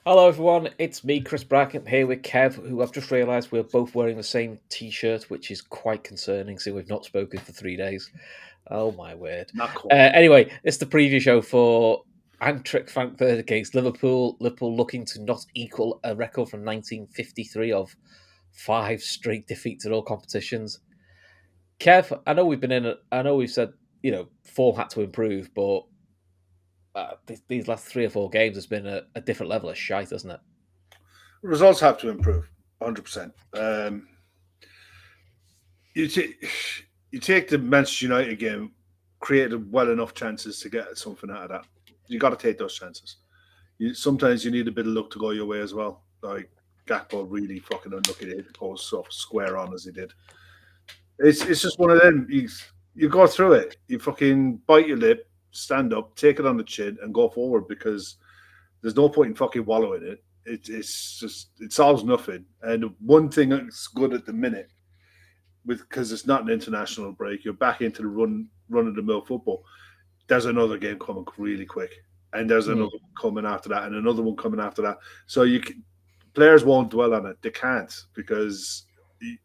Hello, everyone. It's me, Chris Brackett, here with Kev, who I've just realised we're both wearing the same T-shirt, which is quite concerning, seeing we've not spoken for 3 days. Oh my word! Not quite. Anyway, it's the preview show for Eintracht Frankfurt against Liverpool. Liverpool looking to not equal a record from 1953 of 5 straight defeats in all competitions. Kev, I know we've been in. I know we've said form had to improve, but these last 3 or 4 games has been a different level of shite, hasn't it? Results have to improve, 100%. You, you take the Manchester United game, created well enough chances to get something out of that. You got to take those chances. Sometimes you need a bit of luck to go your way as well. Like Gakpo really fucking unlucky to hit the post so square on as he did. It's just one of them. You go through it. You fucking bite your lip, stand up, take it on the chin, and go forward because there's no point in fucking wallowing it. It solves nothing. And one thing that's good at the minute, because it's not an international break, you're back into the run of the mill football. There's another game coming really quick, and there's another one coming after that, and another one coming after that. So players won't dwell on it. They can't because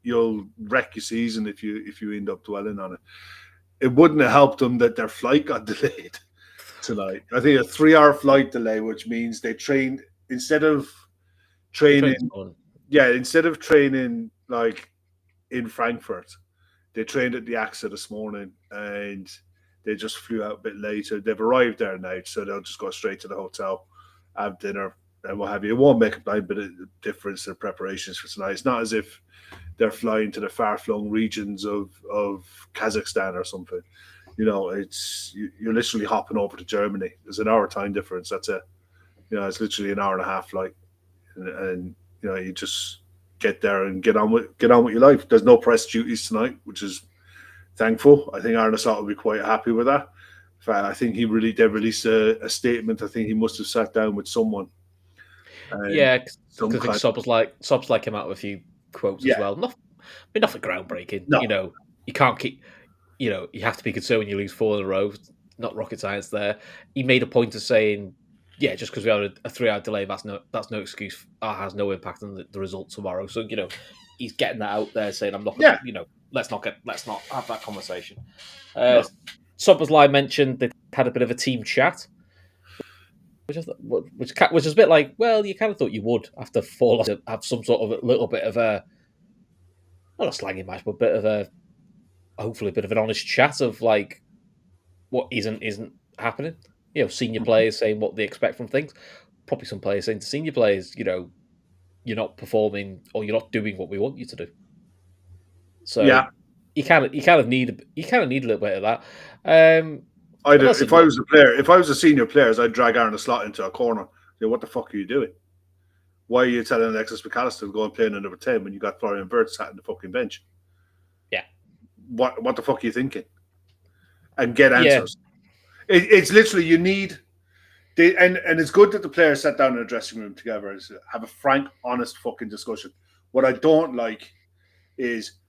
you'll wreck your season if you end up dwelling on it. It wouldn't have helped them that their flight got delayed tonight. I think a 3-hour flight delay, which means they trained instead of training like in Frankfurt, they trained at the AXA this morning and they just flew out a bit later. They've arrived there now, so they'll just go straight to the hotel, have dinner, and what have you. It won't make a blind bit of difference in preparations for tonight. It's not as if they're flying to the far-flung regions of Kazakhstan or something. You're literally hopping over to Germany. There's an hour time difference. That's it. It's literally an hour and a half flight, and you just get there and get on with your life. There's no press duties tonight, which is thankful. I think Arne Slot will be quite happy with that. In fact, I think they released a statement. I think he must have sat down with someone. Because Sobs came out with a few quotes as well. Nothing groundbreaking. No. You can't keep. You have to be concerned when you lose 4 in a row. Not rocket science there. He made a point of saying, just because we had a 3-hour delay, that's no excuse. Has no impact on the result tomorrow. So he's getting that out there, saying, "I'm not. Let's not have that conversation." Soberslai mentioned they had a bit of a team chat, which is a bit like, well, you kind of thought you would after 4 to have some sort of a little bit of a not a slanging match, but a bit of a hopefully a bit of an honest chat of like what isn't happening. Senior players saying what they expect from things. Probably some players saying to senior players, you're not performing or you're not doing what we want you to do. So you kind of need a little bit of that. If I was a senior player, I'd drag Arne Slot into a corner. Say, what the fuck are you doing? Why are you telling Alexis McAllister to go and play in number 10 when you got Florian Wirtz sat in the fucking bench? Yeah. What the fuck are you thinking? And get answers. Yeah. It's literally you need. And it's good that the players sat down in a dressing room together and have a frank, honest fucking discussion. What I don't like is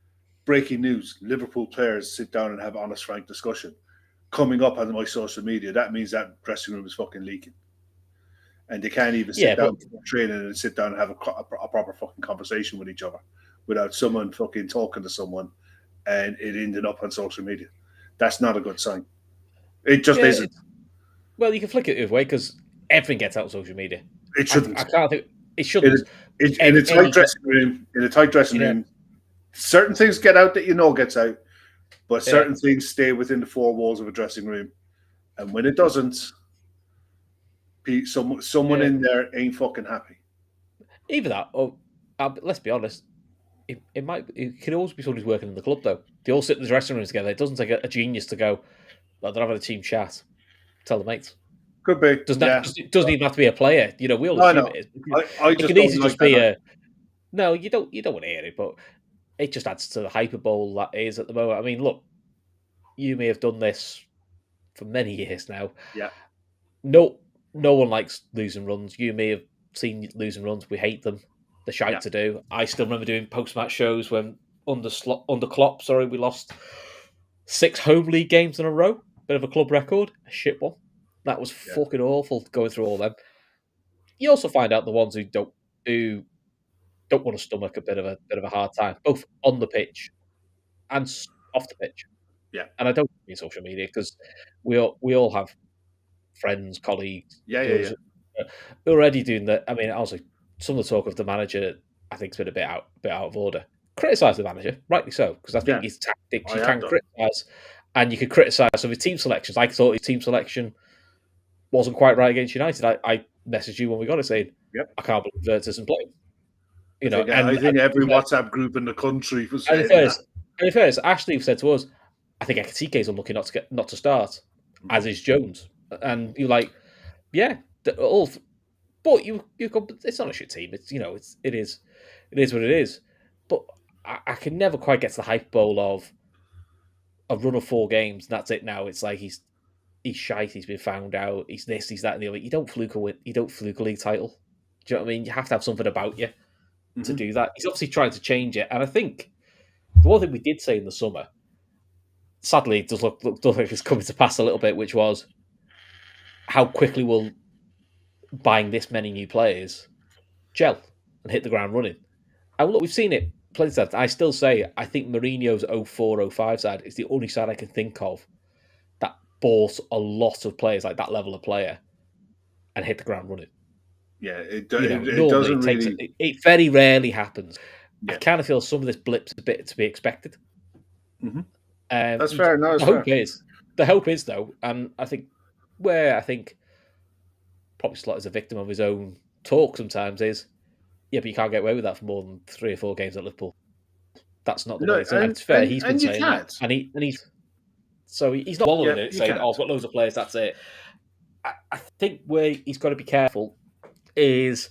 breaking news. Liverpool players sit down and have honest, frank discussion. Coming up on my social media, that means that dressing room is fucking leaking. And they can't even sit down for training and sit down and have a proper fucking conversation with each other without someone fucking talking to someone and it ended up on social media. That's not a good sign. It just isn't. Well, you can flick it the other way because everything gets out on social media. It shouldn't. I can't think. It shouldn't. In a tight dressing room, certain things get out that gets out, but certain things stay within the 4 walls of a dressing room. And when it doesn't, someone in there ain't fucking happy. Either that, or let's be honest, it can always be someone who's working in the club though. They all sit in the dressing room together. It doesn't take a genius to go. They're having a team chat. Tell the mates. Could be. Doesn't even have to be a player. We all assume it is. It can easily just be a. No, you don't want to hear it, but it just adds to the hyperbole that is at the moment. I mean, look, you may have done this for many years now. Yeah. No one likes losing runs. You may have seen losing runs. We hate them. They're shite to do. I still remember doing post-match shows when under Klopp, we lost 6 home league games in a row. Bit of a club record. A shit one. That was fucking awful going through all them. You also find out the ones who don't want to stomach a bit of a hard time, both on the pitch and off the pitch. Yeah, And I don't mean social media because we all have friends, colleagues, yeah, yeah, those yeah, who are already doing that. I mean, also some of the talk of the manager, I think, has been a bit out of order. Criticise the manager, rightly so, because I think yeah. his tactics I you have can done. criticise, and you could criticise some of his team selections. I thought his team selection wasn't quite right against United. I messaged you when we got it saying, Yep. I can't believe Verts isn't playing. I You know, think and I think every WhatsApp group in the country was and in saying that. fairness, and in fairness, Ashley said to us, I think Ekatike is unlucky not to start, as Mhm. is Jones. And you're like, yeah, all. But you go, it's not a shit team. It is what it is. But I can never quite get to the hype bowl of a run of 4 games. And that's it. Now it's like he's shite. He's been found out. He's this. He's that. And the other. You don't fluke a win. You don't fluke a league title. Do you know what I mean? You have to have something about you to Mhm. do that. He's obviously trying to change it. And I think the one thing we did say in the summer, sadly, it does look like it's coming to pass a little bit, which was how quickly will buying this many new players gel and hit the ground running. And look, we've seen it plenty of times. I still say I think Mourinho's 04-05 side is the only side I can think of that bought a lot of players like that level of player and hit the ground running. Yeah, it Normally doesn't it takes really. it very rarely happens. I Yeah. kind of feel some of this blip's a bit to be expected. Hmm. Um, That's you, fair. No, the that's hope fair. is the hope is though, and I think probably Slot is a victim of his own talk sometimes is yeah, but you can't get away with that for more than 3 or 4 games at Liverpool. That's not the way No, it's done. And and it's fair. and He's been and you saying that, can't. and he's so he's not Yeah, wallowing in it, you saying, "Oh, can't. I've got loads of players. That's it." I think where he's got to be careful is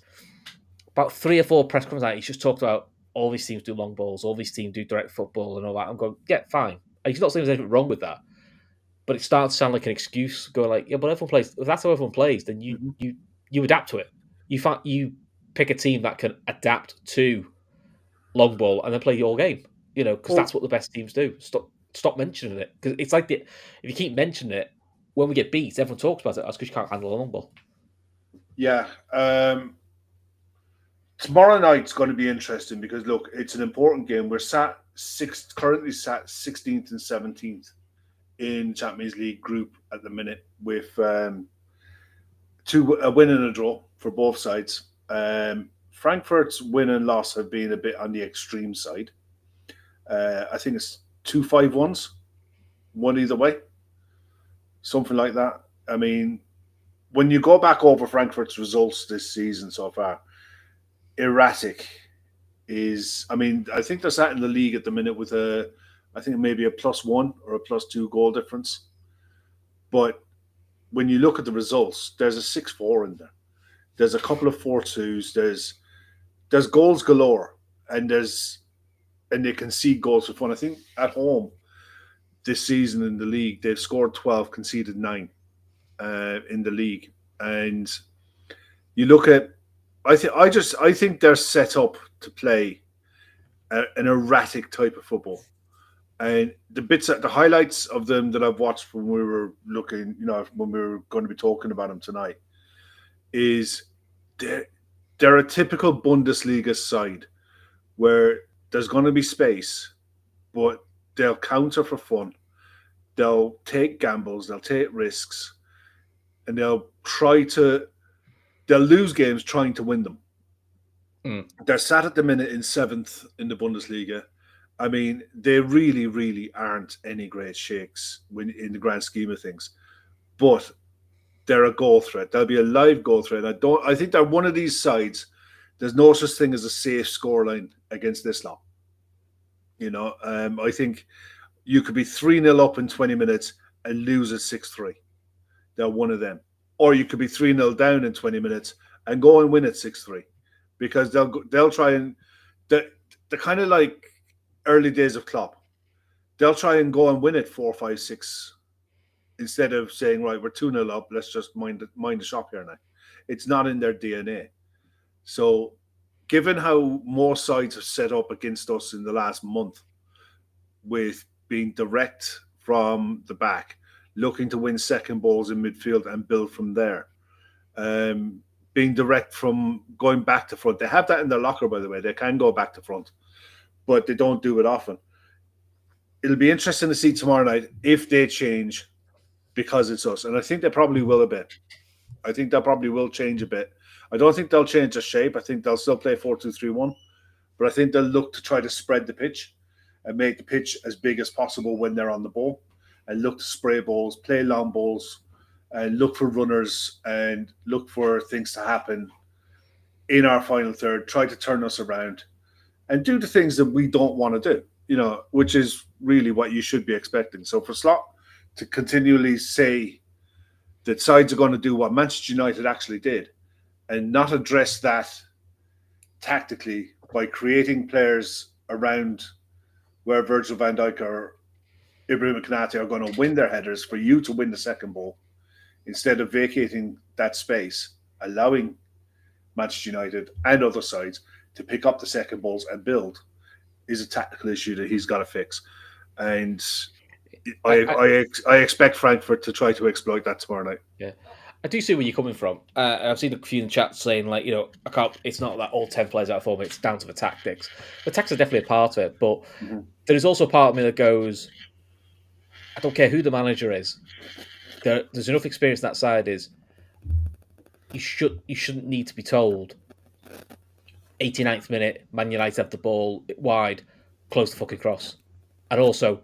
about 3 or 4 press conferences out. He's just talked about all these teams do long balls, all these teams do direct football, and all that. I'm going, yeah, fine. And he's not saying there's anything wrong with that, but it starts to sound like an excuse. Going like, yeah, but everyone plays. If that's how everyone plays, then you Hmm. you you adapt to it. You pick a team that can adapt to long ball and then play your game. Because Well, that's what the best teams do. Stop mentioning it because it's like if you keep mentioning it, when we get beat, everyone talks about it. That's because you can't handle a long ball. yeah. Tomorrow night's going to be interesting because look, it's an important game. We're currently sat 16th and 17th in Champions League group at the minute with a win and a draw for both sides. Frankfurt's win and loss have been a bit on the extreme side. I think it's 2-5-1s, one either way, something like that. I mean, when you go back over Frankfurt's results this season so far, erratic is. I mean, I think they're sat in the league at the minute with I think maybe a +1 or a +2 goal difference. But when you look at the results, there's a 6-4 in there. There's a couple of 4-2s. There's goals galore, and they concede goals for fun. I think at home this season in the league they've scored 12, conceded 9 in the league, and you look at. I think they're set up to play an erratic type of football. And the highlights of them that I've watched when we were looking, when we were going to be talking about them tonight, is they're, they're a typical Bundesliga side where there's going to be space, but they'll counter for fun. They'll take gambles, they'll take risks, and they'll lose games trying to win them. Mm. They're sat at the minute in 7th in the Bundesliga. I mean, they really, really aren't any great shakes in the grand scheme of things. But they're a goal threat. They'll be a live goal threat. I think they're one of these sides. There's no such thing as a safe scoreline against this lot. I think you could be 3-0 up in 20 minutes and lose at 6-3. They're one of them. Or you could be 3-0 down in 20 minutes and go and win at 6-3. Because they'll try and they're kind of like early days of Klopp. They'll try and go and win it 4-5-6 instead of saying, right, we're 2-0 up, let's just mind the shop here now. It's not in their DNA. So given how more sides have set up against us in the last month with being direct from the back, looking to win second balls in midfield and build from there. being direct from going back to front. They have that in their locker, by the way. They can go back to front, but they don't do it often. It'll be interesting to see tomorrow night if they change because it's us. And I think they probably will a bit. I think they probably will change a bit. I don't think they'll change the shape. I think they'll still play 4-2-3-1, but I think they'll look to try to spread the pitch and make the pitch as big as possible when they're on the ball and look to spray balls, play long balls, and look for runners and look for things to happen in our final third, try to turn us around and do the things that we don't want to do, which is really what you should be expecting. So for Slot to continually say that sides are going to do what Manchester United actually did and not address that tactically by creating players around where Virgil van Dijk or Ibrahim Konate are going to win their headers for you to win the second ball, instead of vacating that space, allowing Manchester United and other sides to pick up the second balls and build, is a tactical issue that he's got to fix. And I expect Frankfurt to try to exploit that tomorrow night. Yeah, I do see where you're coming from. I've seen a few in the chat saying, like, I can't. It's not that all 10 players out of form. It's down to the tactics. The tactics are definitely a part of it, but there is also a part of me that goes, I don't care who the manager is. There's enough experience on that side. Is you shouldn't need to be told 89th minute, Man United have the ball wide, close the fucking cross. And also,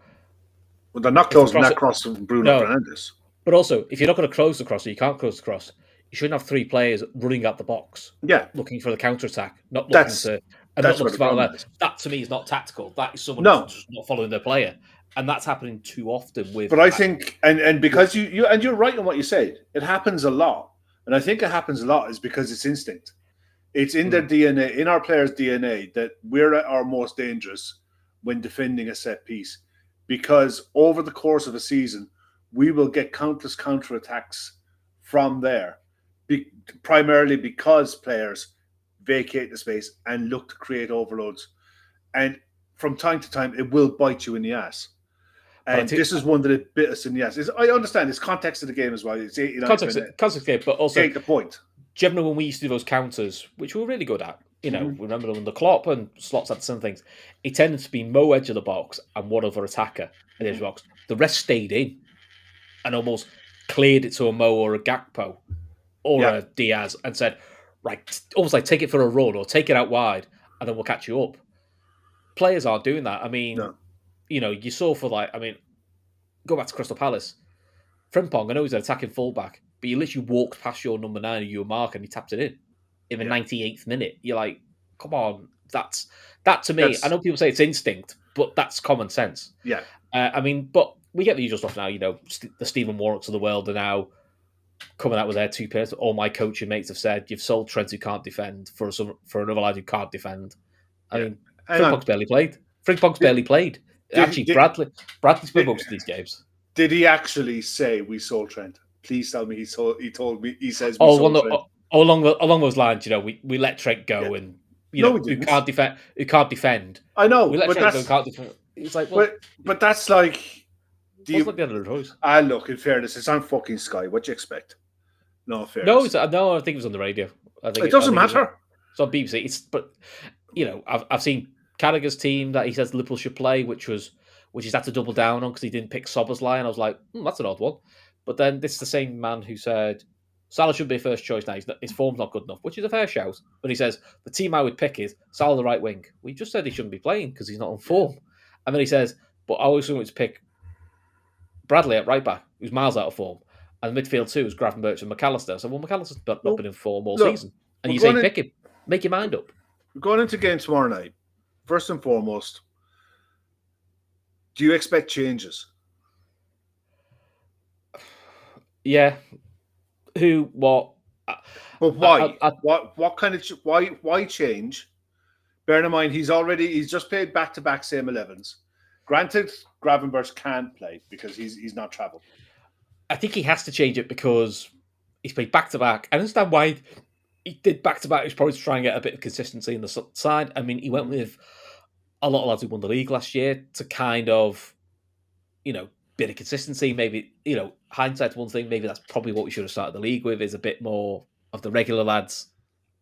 well, they're not closing that cross from Bruno Fernandes. But also, if you're not going to close the cross, or you can't close the cross, you shouldn't have 3 players running at the box, looking for the counter attack, not looking to. And not looking to that to me is not tactical. That is someone who's just not following their player, and that's happening too often with. But I think, and because you're right in what you said, it happens a lot, and I think it happens a lot is because it's instinct. It's in their DNA, in our players' DNA, that we're at our most dangerous when defending a set piece, because over the course of a season, we will get countless counterattacks from there, primarily because players vacate the space and look to create overloads. And from time to time, it will bite you in the ass. And this is one that it bit us in the ass. I understand it's context of the game as well. It's context of the game, but also take the point. Generally, when we used to do those counters, which we were really good at, remember them under Klopp and Slots had some things. It tended to be Mo edge of the box and one other attacker in the edge of the box. The rest stayed in and almost cleared it to a Mo or a Gakpo or a Diaz and said, right, almost like take it for a run or take it out wide and then we'll catch you up. Players aren't doing that. I mean, you saw go back to Crystal Palace. Frimpong, I know he's an attacking fullback, but you literally walked past your number 9 and you were Mark and he tapped it in the 98th minute. You're like, come on, that to me, I know people say it's instinct, but that's common sense. Yeah. But we get the usual stuff now, the Stephen Warnocks of the world are now coming out with their 2 pairs. All my coaching mates have said, you've sold Trent who can't defend for another lad who can't defend. I mean, Frimpong's barely played. Actually, Bradley's been most of these games. Did he actually say we sold Trent? Please tell me he told me he says we sold Trent. Along those lines, we let Trent go and who can't defend. I know, we let Trent go, can't defend. It's like, well, but that's like like the other choice. Look, in fairness, it's on fucking Sky. What do you expect? No fairness. No, I think it was on the radio. It doesn't matter. It's on BBC. I've seen Carragher's team that he says Liverpool should play, which he's had to double down on because he didn't pick Szoboszlai, and I was like, that's an odd one. But then this is the same man who said Salah should be a first choice now. His form's not good enough, which is a fair shout. But he says the team I would pick is Salah the right wing. We just said he shouldn't be playing because he's not on form. And then he says, but I always want to pick Bradley at right back, who's miles out of form. And midfield too is Gravenberch and McAllister. So McAllister's not been in form all season. And you say pick him, make your mind up. We're going into game tomorrow night. First and foremost, do you expect changes? Yeah. Who? What? But why? What kind of why change? Bearing in mind he's just played back-to-back same 11s. Granted, Gravenberch can't play because he's not travelled. I think he has to change it because he's played back-to-back. I understand why he did back-to-back. He's probably trying to get a bit of consistency in the side. I mean, he went with a lot of lads who won the league last year to kind of, bit of consistency. Maybe, hindsight's one thing. Maybe that's probably what we should have started the league with, is a bit more of the regular lads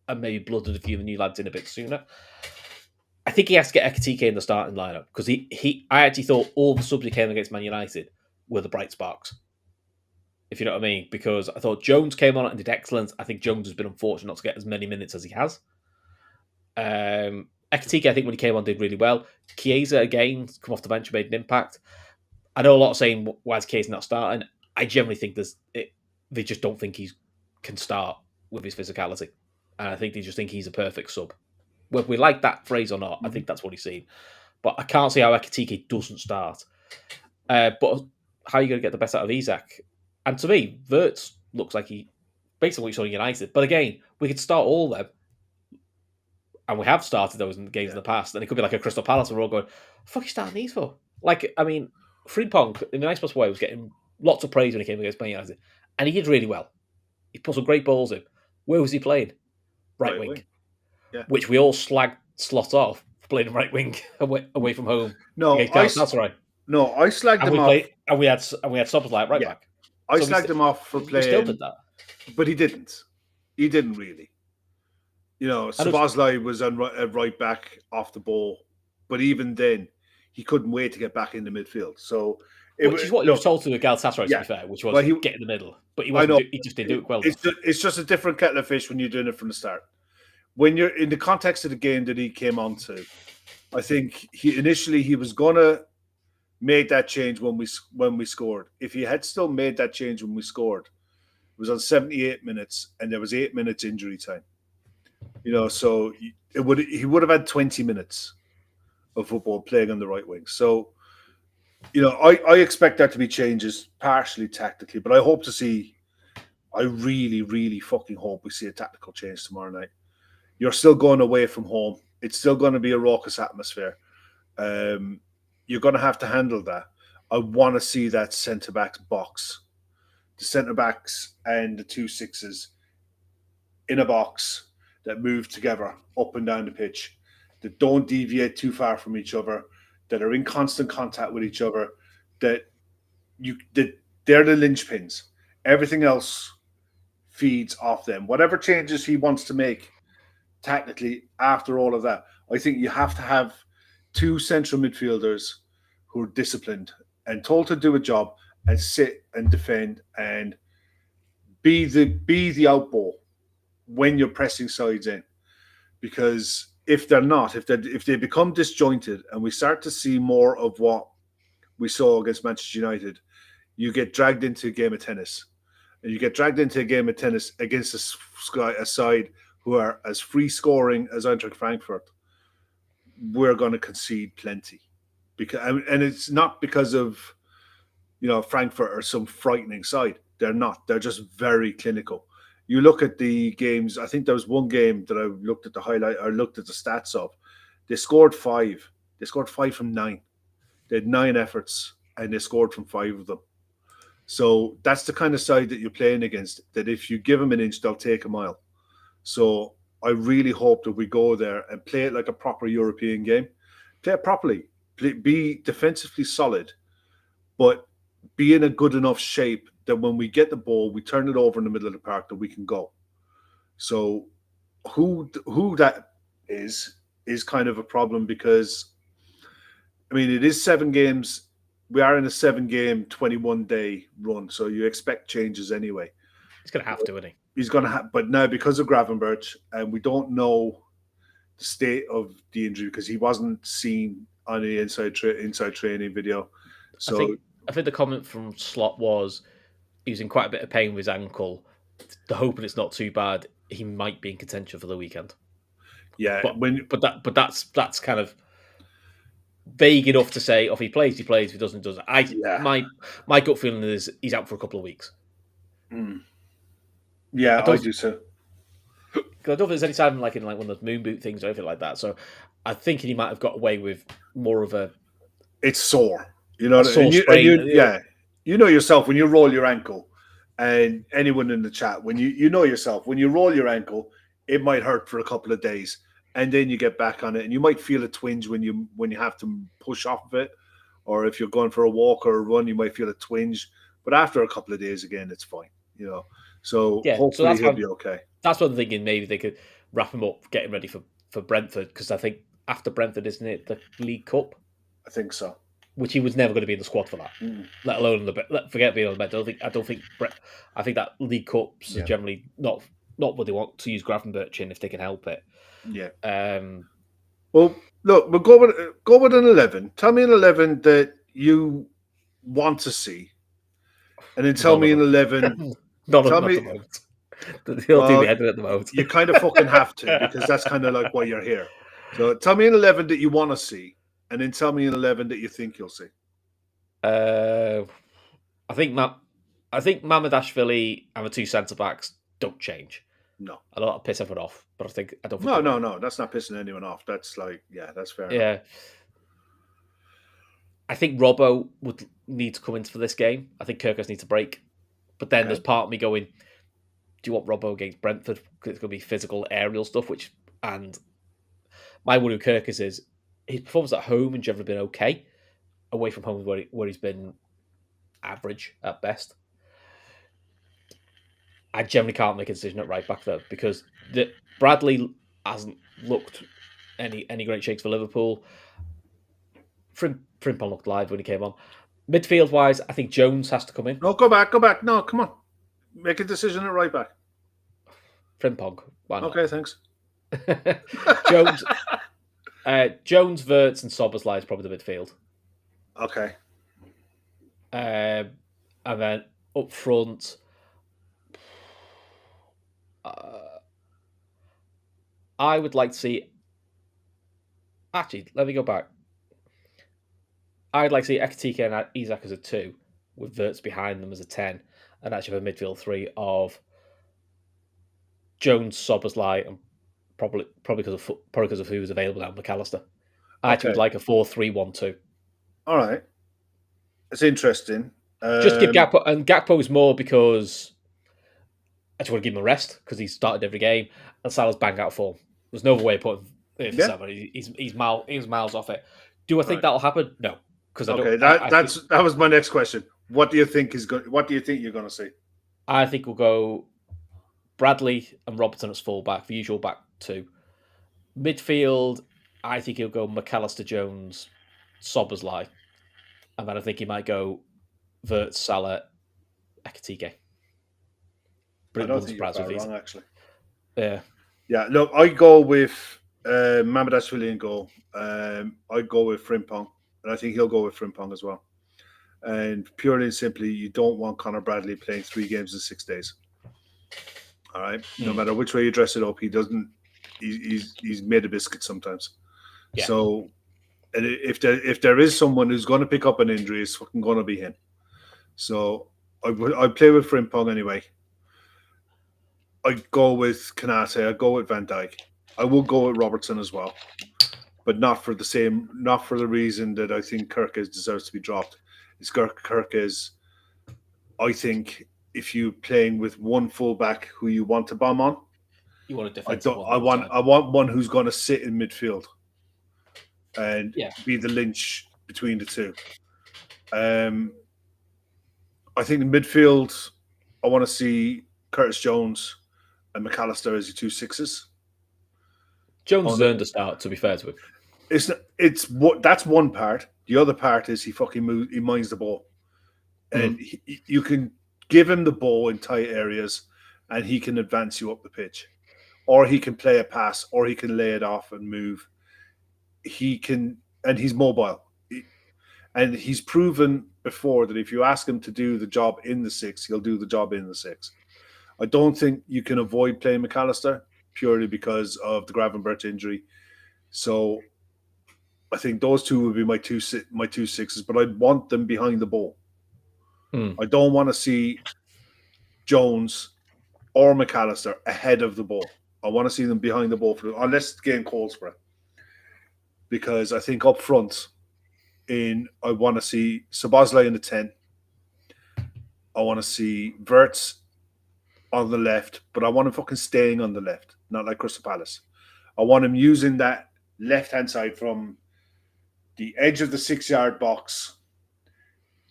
and maybe blooded a few of the new lads in a bit sooner. I think he has to get Ekitike in the starting lineup because I actually thought all the subs he came against Man United were the bright sparks, if you know what I mean, because I thought Jones came on and did excellent. I think Jones has been unfortunate not to get as many minutes as he has. Ekitike, I think when he came on, did really well. Chiesa, again, come off the bench, made an impact. I know a lot of saying, why is Chiesa not starting? I generally think they just don't think he can start with his physicality. And I think they just think he's a perfect sub. Whether we like that phrase or not, I think that's what he's seen. But I can't see how Ekitike doesn't start. But how are you going to get the best out of Isak? And to me, Wirtz looks like he basically what you saw in United. But again, we could start all them. And we have started those in the games in the past. And it could be like a Crystal Palace where we're all going, fuck you starting these for? Like, I mean, Frimpong, in a nice possible way, was getting lots of praise when he came against Man United. And he did really well. He put some great balls in. Where was he playing? Right wing. Yeah. Which we all slagged Slot off for playing right wing away from home. No, that's right. No, I slagged him off. And we had stoppers like right back. I slagged him off for playing. He still did that. But he didn't. He didn't really. You know, Szoboszlai was on right back off the ball. But even then, he couldn't wait to get back in the midfield. So which is what he was told to with Galatasaray, to be fair, which was get in the middle. But he just didn't do it well. It's just a different kettle of fish when you're doing it from the start. When you're in the context of the game that he came onto, I think he was gonna make that change when we scored. If he had still made that change when we scored, it was on 78 minutes and there was 8 minutes injury time. You know, so he would have had 20 minutes of football playing on the right wing. So, you know, I expect there to be changes, partially tactically, but I really, really fucking hope we see a tactical change tomorrow night. You're still going away from home. It's still going to be a raucous atmosphere. You're going to have to handle that. I want to see that centre-backs box. The centre-backs and the 2-6s in a box that move together up and down the pitch, that don't deviate too far from each other, that are in constant contact with each other, that they're the linchpins. Everything else feeds off them. Whatever changes he wants to make tactically after all of that, I think you have to have two central midfielders who are disciplined and told to do a job and sit and defend and be the outball when you're pressing sides in. Because if they're not, if they become disjointed and we start to see more of what we saw against Manchester United, you get dragged into a game of tennis. And you get dragged into a game of tennis against a side who are as free scoring as Eintracht Frankfurt. We're going to concede plenty. And it's not because of, you know, Frankfurt are some frightening side. They're not. They're just very clinical. You look at the games. I think there was one game that I looked at the highlight. I looked at the stats of. They scored 5. They scored 5 from 9. They had 9 efforts and they scored from 5 of them. So that's the kind of side that you're playing against, that if you give them an inch, they'll take a mile. So I really hope that we go there and play it like a proper European game. Play it properly. Be defensively solid, but be in a good enough shape that when we get the ball, we turn it over in the middle of the park that we can go. So who that is kind of a problem because, I mean, it is 7 games. We are in a 7-game, 21-day run, so you expect changes anyway. He's going to have to, isn't he? He's going to have, but now because of Gravenberch, and we don't know the state of the injury because he wasn't seen on the inside training video. So I think the comment from Slot was he was in quite a bit of pain with his ankle. The hoping it's not too bad, he might be in contention for the weekend. Yeah, but that's kind of vague enough to say, if he plays, he plays. If he doesn't, he doesn't. My gut feeling is he's out for a couple of weeks. Mm. Yeah, I do so. Because I don't think there's any time like in like one of those moon boot things or anything like that. So I'm thinking he might have got away with more of a. It's sore, you know. You know yourself when you roll your ankle, and anyone in the chat when you know yourself when you roll your ankle, it might hurt for a couple of days. And then you get back on it, and you might feel a twinge when you have to push off of it, or if you're going for a walk or a run, you might feel a twinge. But after a couple of days, again, it's fine, you know. So hopefully he'll be okay. That's what I'm thinking. Maybe they could wrap him up, get him ready for Brentford, because I think after Brentford, isn't it the League Cup, I think so. which he was never going to be in the squad for that. Let alone forget being on the bench. I don't think I think that League Cups are Yeah. generally not what they want to use Gravenberch in if they can help it. Yeah. Um, Well, look, we'll go with an 11. Tell me an 11 that you want to see, and then tell none of me an them. 11. None of Tell them at me, the moment. He'll do well, me head in at the moment. you kind of fucking have to because that's kind of like why you're here. So tell me an 11 that you want to see, and then tell me an 11 that you think you'll see. uh, I think Mamadashvili and the two centre backs don't change. No, I don't piss everyone off, but I don't think no, they no, will. no. That's not pissing anyone off. That's like, yeah, that's fair enough. Yeah, I think Robbo would need to come into for this game. I think Kirkus needs a break, but then there's Okay. part of me going, do you want Robbo against Brentford? Because it's going to be physical aerial stuff, and my worry with Kirkus is his performance at home and generally been okay. Away from home, where he's been average at best. I generally can't make a decision at right back though because Bradley hasn't looked any great shakes for Liverpool. Frimpong looked live when he came on. Midfield wise, I think Jones has to come in. No, go back, go back. No, come on. Make a decision at right back. Frimpong, why not? Okay, thanks. Jones, Jones, Verts, and Soberslai is probably the midfield. Okay. And then up front, I would like to see. Actually, let me go back. I'd like to see Ekatike and Isak as a 2, with Verts behind them as a 10, and actually have a midfield 3 of Jones, Soberslai, and probably because of who's available now, McAllister. I actually would Okay. like a 4-3-1-2. All right. It's interesting. Just to give Gakpo, and Gakpo is more because I just want to give him a rest because he's started every game, and Salah's bang out form. There's no other way of putting it for Yeah. Salah. He's miles off it. Do I think Right. that'll happen? No, because I don't. Okay. That was my next question. What do you think is going? What do you think you're going to see? I think we'll go Bradley and Robertson as fullback, the usual back 2. Midfield, I think he'll go McAllister, Jones, Soberslai, and then I think he might go Vert, Salah, Ekatike. But I it don't wouldn't think you're surprise me far if he's wrong, actually. yeah. Yeah. Look, I go with Mamadashvili in goal. I go with Frimpong, and I think he'll go with Frimpong as well. And purely and simply, you don't want Connor Bradley playing 3 games in 6 days. All right. No matter which way you dress it up, he doesn't. He's made a biscuit sometimes. Yeah. So, and if there is someone who's going to pick up an injury, it's fucking going to be him. So I play with Frimpong anyway. I go with Kanate. I go with Van Dijk. I will go with Robertson as well, but not for the reason that I think Kirkes deserves to be dropped. It's Kirkes. I think if you're playing with one fullback who you want to bomb on, You want a I defensive don't. one all the time. I want one who's going to sit in midfield and Yeah. be the lynch between the two. I think in midfield, I want to see Curtis Jones and McAllister as your 2 6s. Jones has earned a start, to be fair to him. It's what that's one part. The other part is he minds the ball, and you can give him the ball in tight areas, and he can advance you up the pitch, or he can play a pass, or he can lay it off and move. He can, and he's mobile, and he's proven before that if you ask him to do the job in the 6, he'll do the job in the 6. I don't think you can avoid playing McAllister purely because of the Gravenberch injury. So I think those 2 would be my two 6s, but I'd want them behind the ball. I don't want to see Jones or McAllister ahead of the ball. I want to see them behind the ball unless the game calls for it. Because I think up front, I want to see Szoboszlai in the 10. I want to see Verts on the left, but I want him fucking staying on the left, not like Crystal Palace. I want him using that left-hand side from the edge of the 6-yard box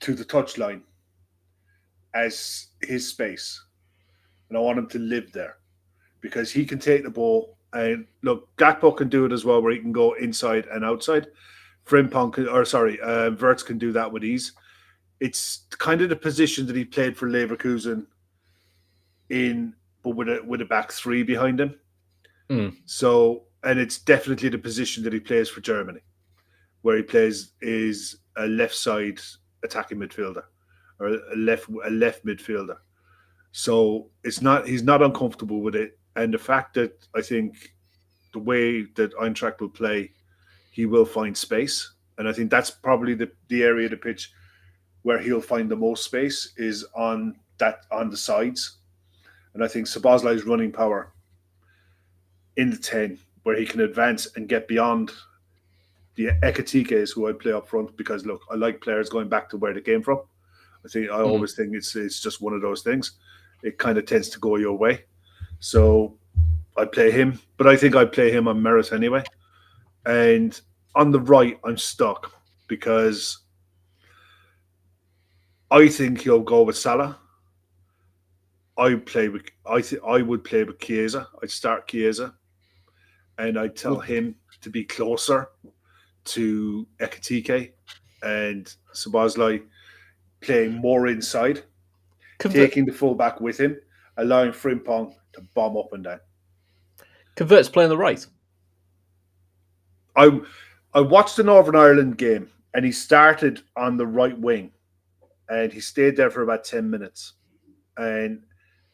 to the touchline as his space. And I want him to live there. because he can take the ball. And look, Gakpo can do it as well, where he can go inside and outside. Frimpong can, or sorry, Verts can do that with ease. It's kind of the position that he played for Leverkusen in, but with a back three behind him. Mm. So, and it's definitely the position that he plays for Germany, where he plays is a left side attacking midfielder or a left midfielder. So it's not he's not uncomfortable with it, and the fact that I think the way that Eintracht will play, he will find space, and I think that's probably the area of the pitch where he'll find the most space is on the sides, and I think Sabazlai's running power in the 10, where he can advance and get beyond the Ekatikes who I play up front, because look, I like players going back to where they came from. I Mm. always think it's just one of those things. It kind of tends to go your way. So I play him, but I think I play him on merit anyway. And on the right, I'm stuck because I think he'll go with Salah. I would play with Chiesa. I'd start Chiesa, and I'd tell him to be closer to Ekatike and Sabazlai playing more inside, taking the fullback with him, allowing Frimpong to bomb up and down. Convert's playing the right. I watched the Northern Ireland game, and he started on the right wing, and he stayed there for about 10 minutes. And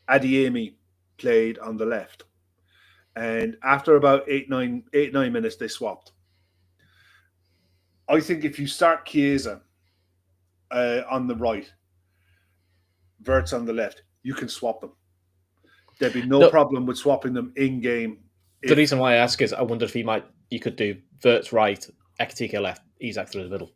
Adiemi played on the left. And after about 8, 9 minutes, they swapped. I think if you start Chiesa on the right, Verts on the left, you can swap them. There'd be no problem with swapping them in game. The reason why I ask is I wonder if you could do Verts right, Ekatike left, Isak through the middle.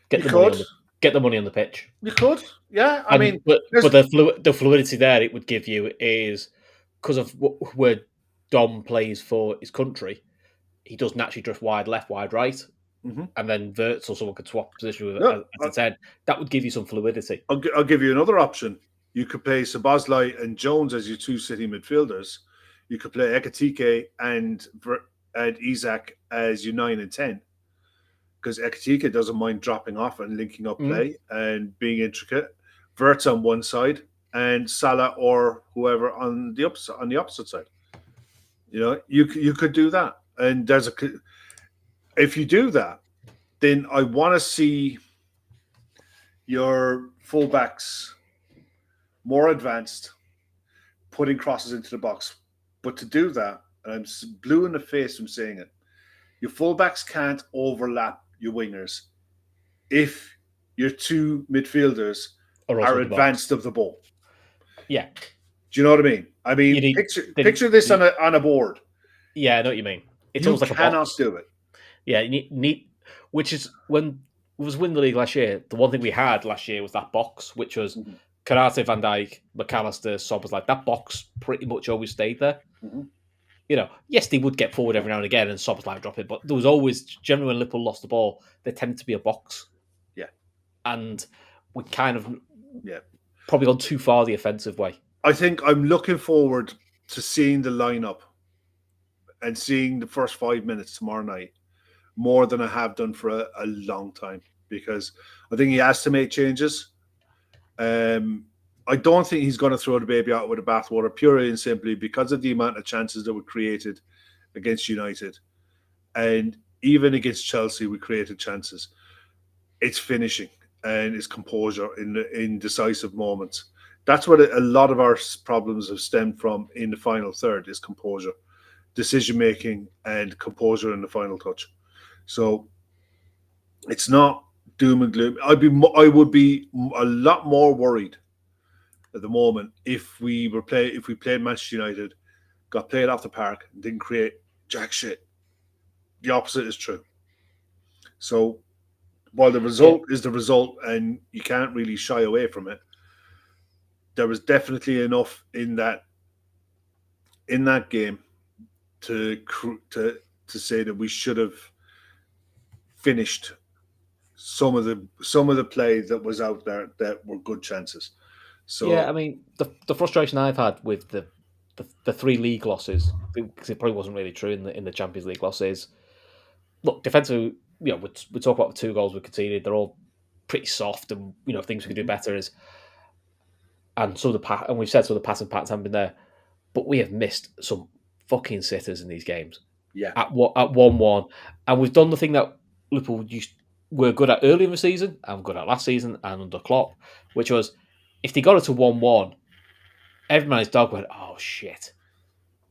Get the money on the pitch. You could, yeah. I mean, but the fluidity there it would give you is because of where Dom plays for his country, he does naturally drift wide left, wide right, and then Verts or someone could swap position with it at its head. That would give you some fluidity. I'll give you another option. You could play Sabazlai and Jones as your two city midfielders. You could play Ekatike and Isak as your 9 and 10. Because Ekatike doesn't mind dropping off and linking up play and being intricate. Verts on one side and Salah or whoever on the opposite side. You know, you could do that. And if you do that, then I want to see your fullbacks more advanced, putting crosses into the box. But to do that, and I'm blue in the face from saying it, your fullbacks can't overlap your wingers if your two midfielders are advanced of the ball. Yeah. Do you know what I mean? I mean, picture this on a board. Yeah, I know what you mean. It's you almost like cannot a box. do it. Yeah, you need, which is when we was winning the league last year. The one thing we had last year was that box, which was Karate, Van Dijk, McAllister, Sobbers. Like that box, pretty much always stayed there. Mm-hmm. You know, yes, they would get forward every now and again, and Sobbers like drop it, but there was always generally when Liverpool lost the ball, there tended to be a box. Yeah, and we kind of probably gone too far the offensive way. I think I'm looking forward to seeing the lineup and seeing the first 5 minutes tomorrow night more than I have done for a long time, because I think he has to make changes. I don't think he's going to throw the baby out with the bathwater purely and simply because of the amount of chances that were created against United. And even against Chelsea, we created chances. It's finishing and it's composure in decisive moments. That's what a lot of our problems have stemmed from in the final third is composure, decision-making and composure in the final touch. So it's not doom and gloom. I would be a lot more worried at the moment if we played Manchester United, got played off the park, and didn't create jack shit. The opposite is true. So while the result is the result and you can't really shy away from it, there was definitely enough in that game to say that we should have finished some of the play that was out there that were good chances. So yeah, I mean the frustration I've had with the the 3 league losses, because it probably wasn't really true in the Champions League losses. Look, defensively, we talk about the 2 goals we conceded. They're all pretty soft, and things we could do better is, and and we've said some of the passing patterns haven't been there, but we have missed some fucking sitters in these games Yeah. at 1-1, and we've done the thing that Liverpool were good at early in the season and good at last season and under Klopp, which was if they got it to 1-1, everybody's dog went, oh shit,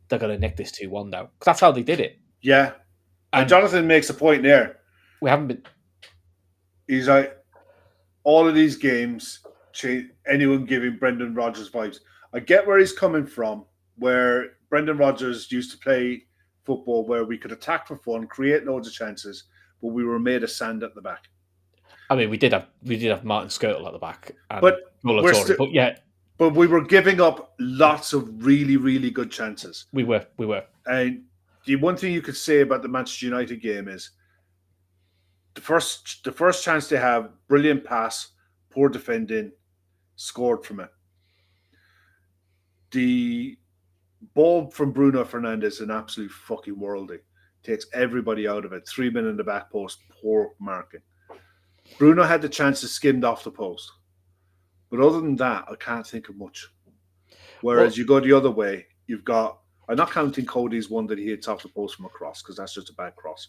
they're going to nick this 2-1 now, because that's how they did it. Yeah. And Jonathan makes a point there. We haven't been. He's like, all of these games, anyone giving Brendan Rodgers vibes. I get where he's coming from, where Brendan Rodgers used to play football where we could attack for fun, create loads of chances, but we were made of sand at the back. I mean, we did have Martin Skirtle at the back, and but yeah. But we were giving up lots of really, really good chances. We were. And the one thing you could say about the Manchester United game is the first chance they have, brilliant pass, poor defending, scored from it. The ball from Bruno Fernandes, an absolute fucking worldie. Takes everybody out of it. 3 men in the back post, poor marking. Bruno had the chance to skimmed off the post. But other than that, I can't think of much. Whereas you go the other way, you've got, I'm not counting Cody's one that he hits off the post from a cross, because that's just a bad cross.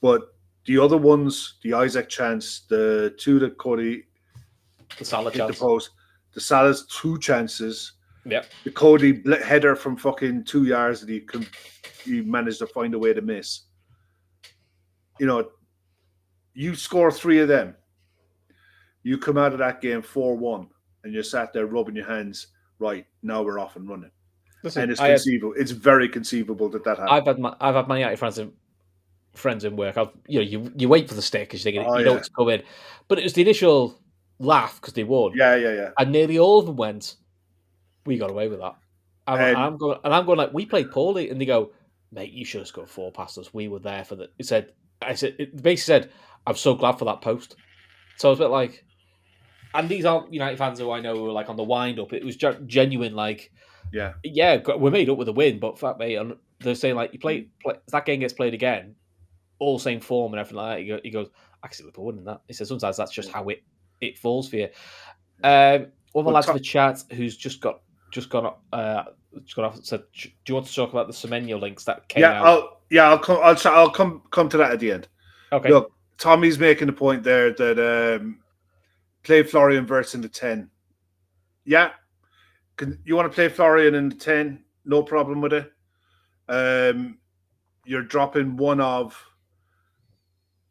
But the other ones, the Isaac chance, the 2 that Cody the Salah hit chance. the post, the Salah's 2 chances. Yep. The Cody header from fucking 2 yards that he managed to find a way to miss. You score 3 of them. You come out of that game 4-1, and you're sat there rubbing your hands. Right, now we're off and running. Listen, and it's conceivable. It's very conceivable that happened. I've had Man United friends in work. You wait for the stick because you know it's coming. But it was the initial laugh because they won. Yeah. And nearly all of them went, we got away with that. And I'm going like, we played poorly, and they go, mate, you should have scored 4 past us. We were there for the. It basically said, I'm so glad for that post. So I was a bit like, and these aren't United fans who I know who were like on the wind up. It was genuine, like, yeah, we're made up with a win, but fact, mate, and they're saying like, you play that game gets played again, all same form and everything like that. He goes, I can see Liverpool winning that. He says sometimes that's just how it falls for you. One of the lads in the chat who's just gone off said, do you want to talk about the Semenyo links that came out? I'll come to that at the end. Okay. Look, Tommy's making the point there that play Florian Wirtz in the 10. Yeah. You want to play Florian in the 10? No problem with it. You're dropping one of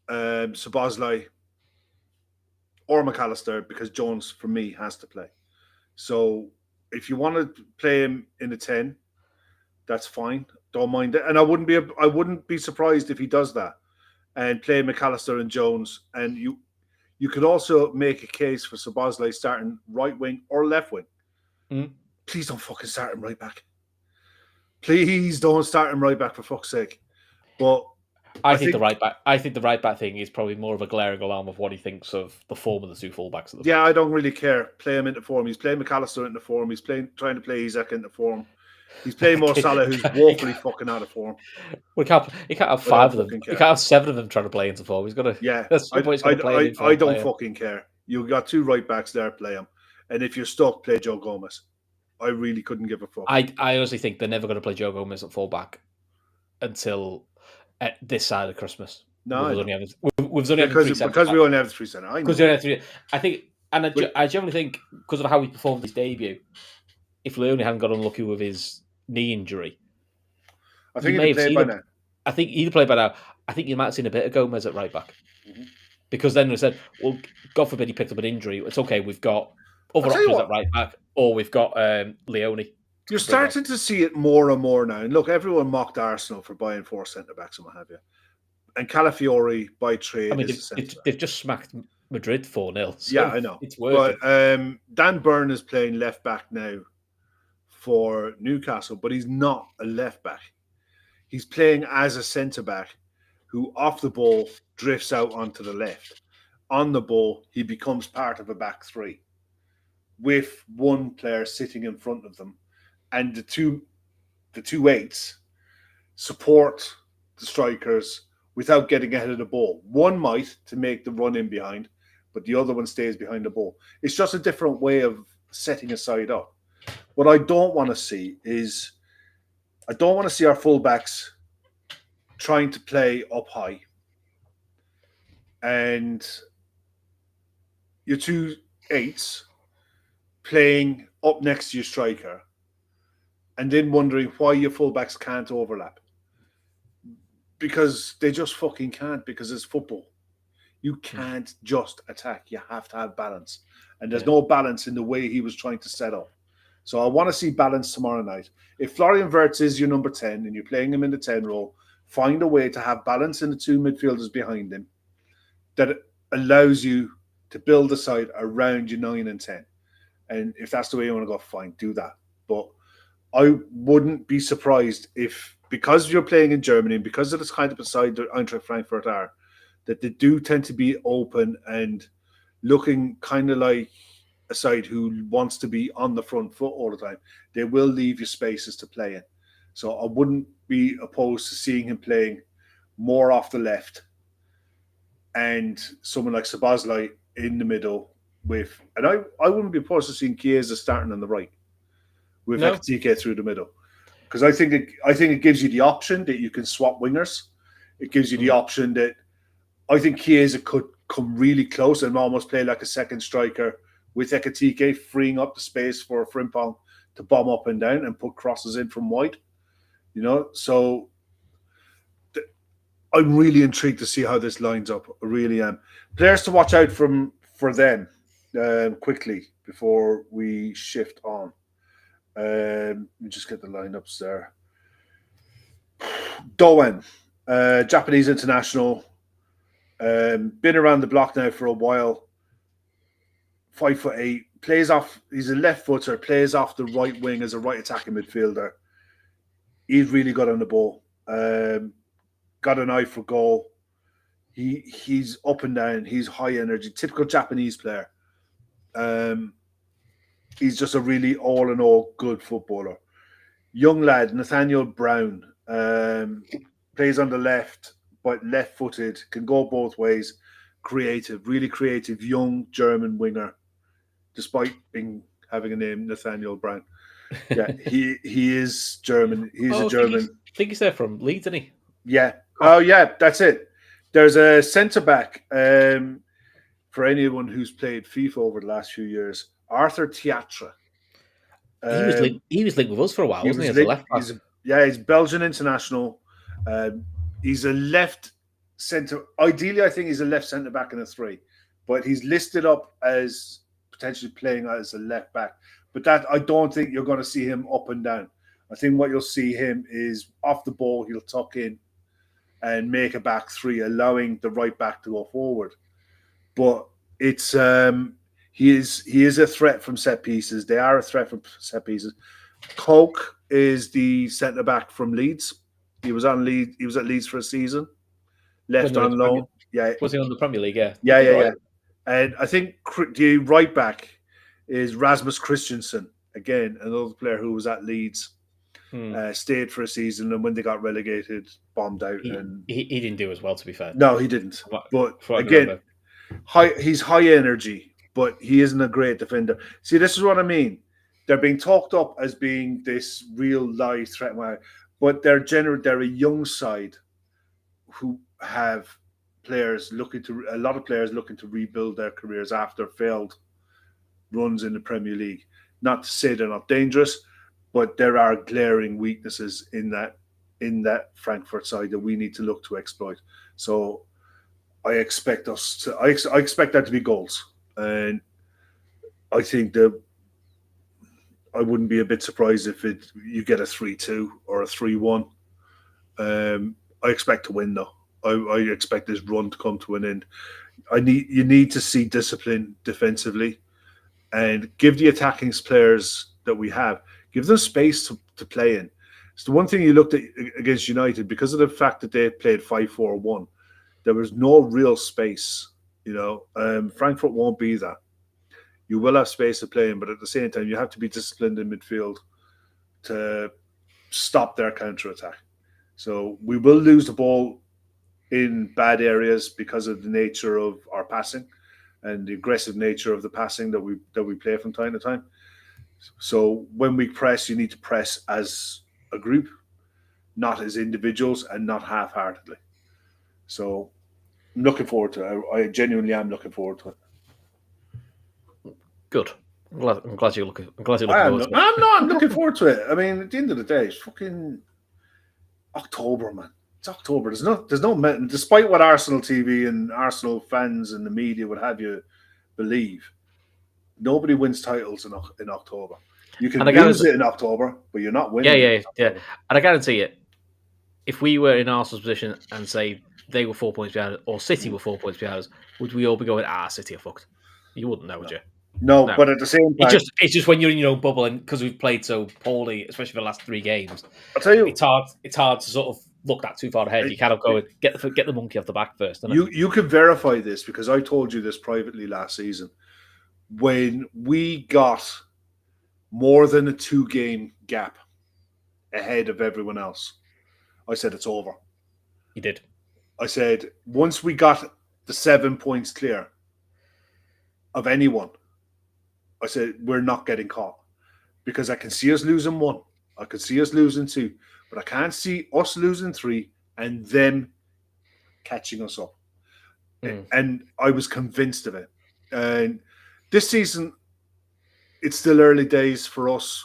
Szoboszlai or McAllister because Jones, for me, has to play. So if you want to play him in the 10, that's fine. Don't mind it. And I wouldn't be surprised if he does that and play McAllister and Jones. And you could also make a case for Szoboszlai starting right wing or left wing. Mm. Please don't fucking start him right back. Please don't start him right back, for fuck's sake. But I think the right back thing is probably more of a glaring alarm of what he thinks of the form of the 2 fullbacks. Yeah, I don't really care. Play him into form. He's playing McAllister into form. He's trying to play Isaac into form. He's playing more Salah, who's woefully fucking out of form. He can't have 5 of them. He can't have 7 of them trying to play into form. He's got to. Yeah, I don't fucking care. You got 2 right backs there. Play them, and if you're stuck, play Joe Gomez. I really couldn't give a fuck. I honestly think they're never going to play Joe Gomez at fullback until this side of Christmas. No, we've only had 3 because we only have 3 centre. Because we only have 3. I think, and I generally think because of how he performed his debut, if Leone hadn't got unlucky with his knee injury, I think he'd play by now. I think he'd play by now. I think you might have seen a bit of Gomez at right back. Mm-hmm. Because then they said, well, God forbid he picked up an injury. It's okay. We've got other options at right back, or we've got Leone. You're starting to see it more and more now. And look, everyone mocked Arsenal for buying 4 centre-backs and what have you. And Calafiori, by trade, I mean, they've just smacked Madrid 4-0. So yeah, I know. It's working. But Dan Burn is playing left-back now for Newcastle, but he's not a left-back. He's playing as a centre-back who, off the ball, drifts out onto the left. On the ball, he becomes part of a back 3 with one player sitting in front of them and the two eights support the strikers without getting ahead of the ball. One might to make the run in behind, but the other one stays behind the ball. It's just a different way of setting a side up. What I don't want to see is I don't want to see our fullbacks trying to play up high and your two eights playing up next to your striker and then wondering why your fullbacks can't overlap. Because they just fucking can't, because it's football. You can't just attack. You have to have balance. And there's no balance in the way he was trying to set up. So I want to see balance tomorrow night. If Florian Wirtz is your number 10 and you're playing him in the 10 role, find a way to have balance in the two midfielders behind him that allows you to build the side around your 9 and 10. And if that's the way you want to go, fine, do that. But I wouldn't be surprised if, because you're playing in Germany and because of this kind of a side that Eintracht Frankfurt are, that they do tend to be open and looking kind of like a side who wants to be on the front foot all the time. They will leave you spaces to play in. So I wouldn't be opposed to seeing him playing more off the left and someone like Sabazlai in the middle with, and I wouldn't be opposed to seeing Chiesa starting on the right with Ekitike through the middle. Because I think it gives you the option that you can swap wingers. It gives you the option that I think Chiesa could come really close and almost play like a second striker with Ekitike, freeing up the space for Frimpong to bomb up and down and put crosses in from wide. You know, so I'm really intrigued to see how this lines up. I really am. Players to watch out for them quickly before we shift on. Let me just get the lineups there. Doen, Japanese international, been around the block now for a while. 5'8", plays off. He's a left footer, plays off the right wing as a right attacking midfielder. He's really good on the ball. Got an eye for goal. He's up and down. He's high energy. Typical Japanese player. He's just a really all in all good footballer. Young lad, Nathaniel Brown, plays on the left, but left footed, can go both ways. Creative, really creative, young German winger, despite having a name, Nathaniel Brown. Yeah, he is German. He's a German. I think he's there from Leeds, isn't he? Yeah. Oh, yeah, that's it. There's a centre back for anyone who's played FIFA over the last few years. Arthur Tiatra. He was linked with us for a while, wasn't he? As a left back. He's Belgian international. He's a left centre. Ideally, I think he's a left centre back in a 3, but he's listed up as potentially playing as a left back. But that I don't think you're going to see him up and down. I think what you'll see him is off the ball, he'll tuck in and make a back 3, allowing the right back to go forward. But it's he is a threat from set pieces. They are a threat from set pieces. Koch is the centre back from Leeds. He was at Leeds for a season. Left on loan. Yeah. Was he on the Premier League? Yeah. Yeah. And I think the right back is Rasmus Christensen. Again, another player who was at Leeds. Stayed for a season, and when they got relegated, bombed out. He didn't do as well, to be fair. No, he didn't. But again, he's high energy, but he isn't a great defender. See, this is what I mean. They're being talked up as being this real live threat, but they're a young side who have a lot of players looking to rebuild their careers after failed runs in the Premier League. Not to say they're not dangerous, but there are glaring weaknesses in that Frankfurt side that we need to look to exploit. So I expect I expect that to be goals, and I think that I wouldn't be a bit surprised if you get a 3-2 or a 3-1. I expect to win though. I expect this run to come to an end. You need to see discipline defensively, and give the attacking players that we have. Give them space to play in. It's the one thing you looked at against United, because of the fact that they played 5-4-1. There was no real space. Frankfurt won't be that. You will have space to play in, but at the same time, you have to be disciplined in midfield to stop their counter attack. So we will lose the ball in bad areas because of the nature of our passing and the aggressive nature of the passing that we play from time to time. So when we press, you need to press as a group, not as individuals, and not half-heartedly. So I'm looking forward to it. I genuinely am looking forward to it. Good. I'm glad you're looking. I'm glad you're I looking am. forward to it. I'm looking forward to it. I mean, at the end of the day, it's fucking October, man. It's October. There's no. Despite what Arsenal TV and Arsenal fans and the media would have you believe, nobody wins titles in October. You can lose it in October, but you're not winning. Yeah. And I guarantee it. If we were in Arsenal's position and say they were 4 points behind us, or City were 4 points behind us, would we all be going, City are fucked? You wouldn't know, would you? No, but at the same time, it's just when you're in your own bubble, and because we've played so poorly, especially for the last 3 games, I'll tell you, it's hard to sort of look that too far ahead. You kind of go and get the monkey off the back first. You can verify this because I told you this privately last season. When we got more than a 2-game gap ahead of everyone else, I said it's over. You did. I said once we got the 7 points clear of anyone, I said we're not getting caught because I can see us losing 1, I can see us losing 2, but I can't see us losing 3 and them catching us up. And I was convinced of it. And this season, it's still early days for us,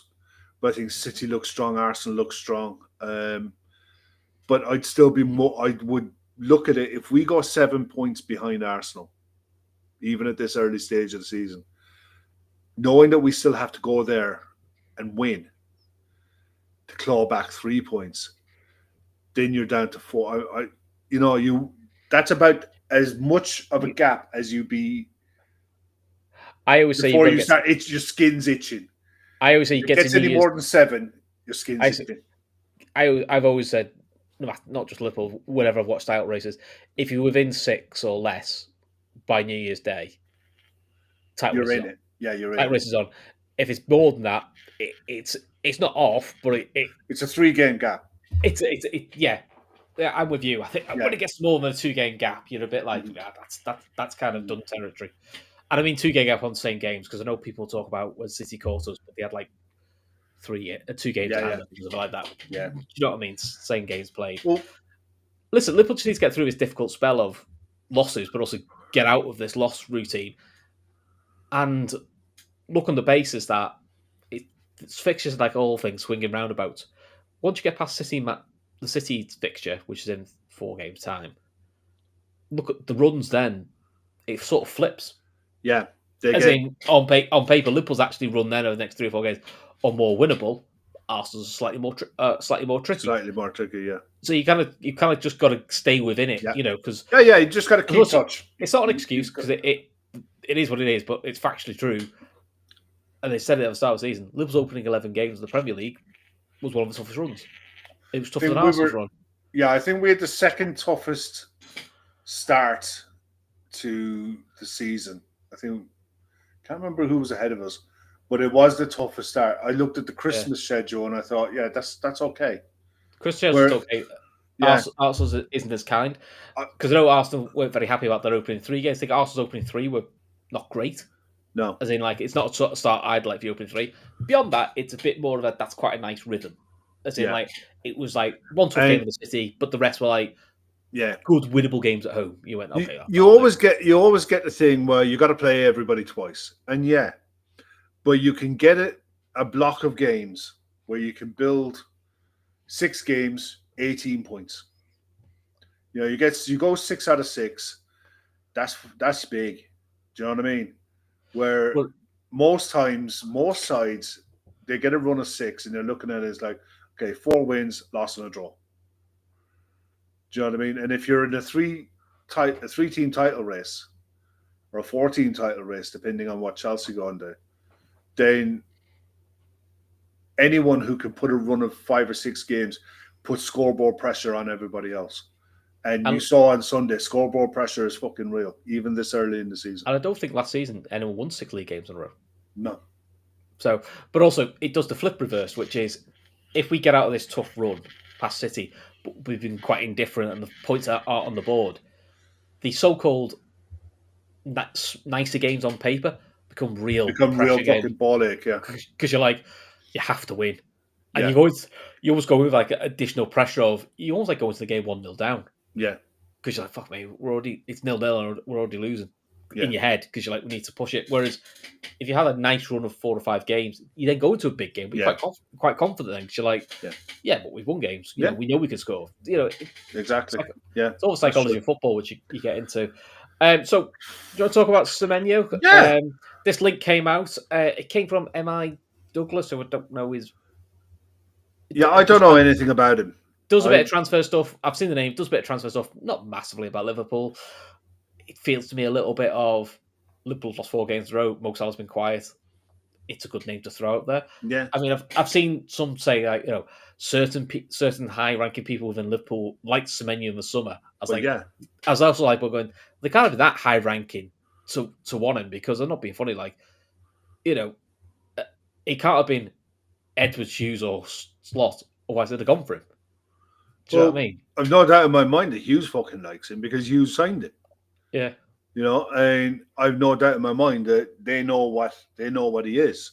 but I think City looks strong, Arsenal looks strong. But I'd still be more. I would look at it if we go 7 points behind Arsenal, even at this early stage of the season, knowing that we still have to go there and win to claw back 3 points, then you're down to 4. That's about as much of a gap as you be. I always say before you start, your skin's itching. I always say if it gets any more than 7, your skin's itching. I've always said, not just Liverpool, whenever I've watched title races, if you're within 6 or less by New Year's Day, you're in it. Yeah, you're in title race is on. If it's more than that, it's not off, but it's a 3-game gap. Yeah, I'm with you. I think when it gets more than a 2-game gap, you're a bit like, that's kind of done territory. And I mean 2-game gap on the same games, because I know people talk about when City caught us, but they had like 2 games something like that. Yeah. Do you know what I mean? Same games played. Well, listen, Liverpool just needs to get through this difficult spell of losses, but also get out of this loss routine. And look on the basis that it's fixtures like all things swinging roundabouts. Once you get past the City fixture, which is in 4 games' time, look at the runs then. It sort of flips. Yeah. On paper, Liverpool's actually run then over the next 3 or 4 games are more winnable. Arsenal's slightly more tricky. Slightly more tricky, yeah. So you kind of just got to stay within it, because you just got to keep touch. It's not an excuse because it is what it is, but it's factually true. And they said it at the start of the season. Liverpool's opening 11 games in the Premier League was one of the toughest runs. It was tougher than Arsenal's run. Yeah, I think we had the second toughest start to the season. Can't remember who was ahead of us, but it was the toughest start. I looked at the Christmas schedule and I thought, that's okay. Christmas is okay. Yeah. Arsenal's isn't as kind, because I know Arsenal weren't very happy about their opening 3 games. I think Arsenal's opening 3 were not great. No, as in it's not a sort of start I'd like the opening 3. Beyond that, it's a bit more of that's quite a nice rhythm. As in it was 1 tough game in the City, but the rest were good winnable games at home. You went okay. You always get the thing where you got to play everybody twice, and but you can get a block of games where you can build 6 games, 18 points. You go 6 out of 6. That's big. Do you know what I mean? Where most times, most sides, they get a run of 6 and they're looking at it as 4 wins, loss and a draw. Do you know what I mean? And if you're in a 3-team title race or a 4-team title race, depending on what Chelsea go under, then anyone who can put a run of 5 or 6 games puts scoreboard pressure on everybody else. And you saw on Sunday, scoreboard pressure is fucking real, even this early in the season. And I don't think last season anyone won 6 league games in a row. No. So, but also it does the flip reverse, which is if we get out of this tough run past City, but we've been quite indifferent and the points aren't on the board, the so-called nicer games on paper become real Become real pressure fucking games ball ache. Yeah, because you're like, you have to win. And yeah, you always go with like additional pressure of you almost like going to the game 1-0 down yeah, because you're like, fuck me, it's 0-0 and we're already losing yeah, in your head because you're like, we need to push it. Whereas if you have a nice run of 4 or 5 games, you then go into a big game, but yeah, you're quite confident then because you're like, yeah, yeah, but we've won games. yeah. We know we can score. It's Exactly. like Yeah, it's all that's psychology true. in football, which you get into. So, do you want to talk about Semenyo? Yeah, This link came out. It came from M.I. Douglas, who I don't know is yeah. I don't just know anything about him. does a bit I of transfer stuff. I've seen the name. Does a bit of transfer stuff. Not massively about Liverpool. It feels to me a little bit of Liverpool's lost 4 games in a row. Mo Salah's been quiet. It's a good name to throw out there. yeah, I mean, I've seen some say like certain high ranking people within Liverpool like Semenyo in the summer. but yeah, I was also like, we're going. They can't be that high ranking to want him because they're not being funny. Like you know, uh, it can't have been Edwards, Hughes, or Slot. Otherwise, they'd have gone for him. Do you know what I well, mean? I've no doubt in my mind that Hughes fucking likes him because Hughes signed him. Yeah. You know, and I've no doubt in my mind that they know what he is.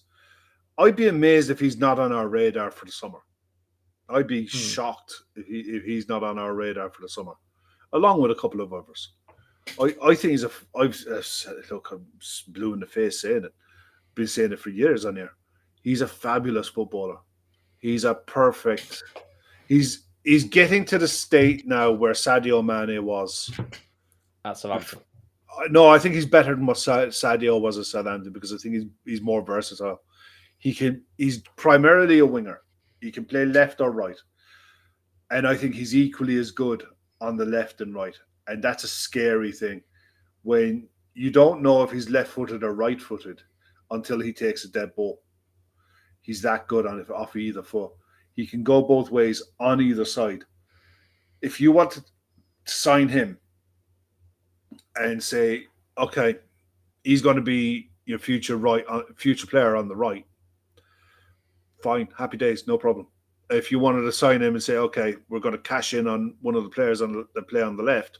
I'd be amazed if he's not on our radar for the summer. I'd be Hmm. shocked if he's not on our radar for the summer, along with a couple of others. I think he's a. Look, I'm blue in the face saying it. Been saying it for years on here. He's a fabulous footballer. He's a perfect. He's getting to the state now where Sadio Mane was. At Southampton. No, I think he's better than what Sadio was at Southampton because I think he's more versatile. He's primarily a winger. He can play left or right, and I think he's equally as good on the left and right. And that's a scary thing when you don't know if he's left-footed or right-footed until he takes a dead ball. He's that good on it off either foot. He can go both ways on either side. If you want to sign him and say, okay, he's going to be your future player on the right, fine, happy days, no problem. If you wanted to sign him and say, okay, we're going to cash in on one of the players that play on the left,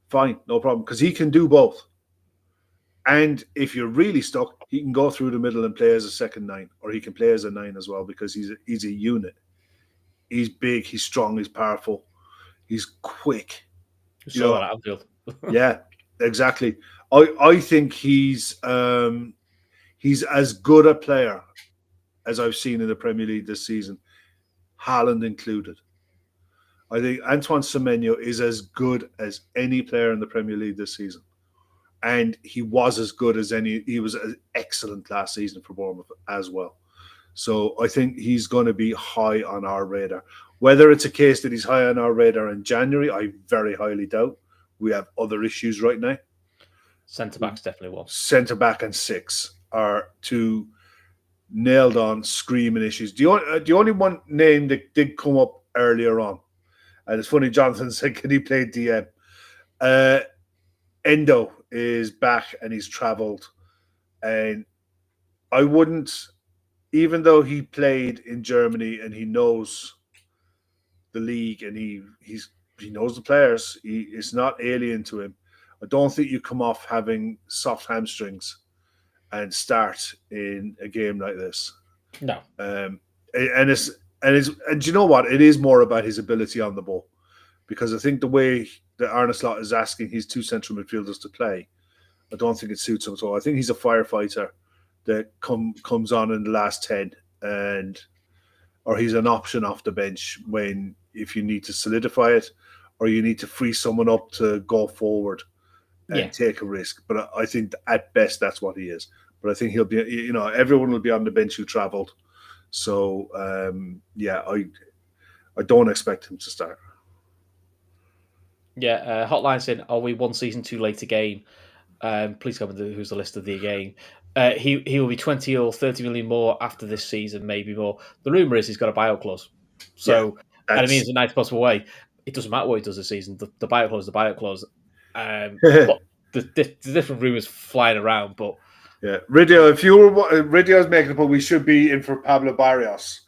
fine, no problem, because he can do both. And if you're really stuck, he can go through the middle and play as a second 9, or he can play as a 9 as well because he's a unit. He's big, he's strong, he's powerful, he's quick. You You saw know, that at Anfield. yeah, exactly. I think he's as good a player as I've seen in the Premier League this season, Haaland included. I think Antoine Semenyo is as good as any player in the Premier League this season. And he was as good as he was excellent last season for Bournemouth as well. So I think he's going to be high on our radar. Whether it's a case that he's high on our radar in January, I very highly doubt. We have other issues right now. Centre backs definitely one. Centre back and 6 are 2 nailed on screaming issues. The only one name that did come up earlier on, and it's funny, Jonathan said, can he play DM? Endo is back and he's travelled. And I wouldn't, even though he played in Germany and he knows the league and he knows the players, it's not alien to him. I don't think you come off having soft hamstrings and start in a game like this. No. And you know what? It is more about his ability on the ball, because I think the way that Arne Slot is asking his 2 central midfielders to play, I don't think it suits him at all. I think he's a firefighter that comes on in the last 10, or he's an option off the bench if you need to solidify it or you need to free someone up to go forward and take a risk. But I think at best that's what he is. But I think he'll be, everyone will be on the bench who travelled. So, I don't expect him to start. Yeah, Hotline saying, are we 1 season too late to game? Please come with who's the list of the game. He will be 20 or 30 million more after this season, maybe more. The rumour is he's got a buyout clause. So, and I mean, it's a nice possible way. It doesn't matter what he does this season. The buyout clause is the buyout clause. But the different rumours flying around, but... Yeah, Radio, if you were Radio's making it, but we should be in for Pablo Barrios.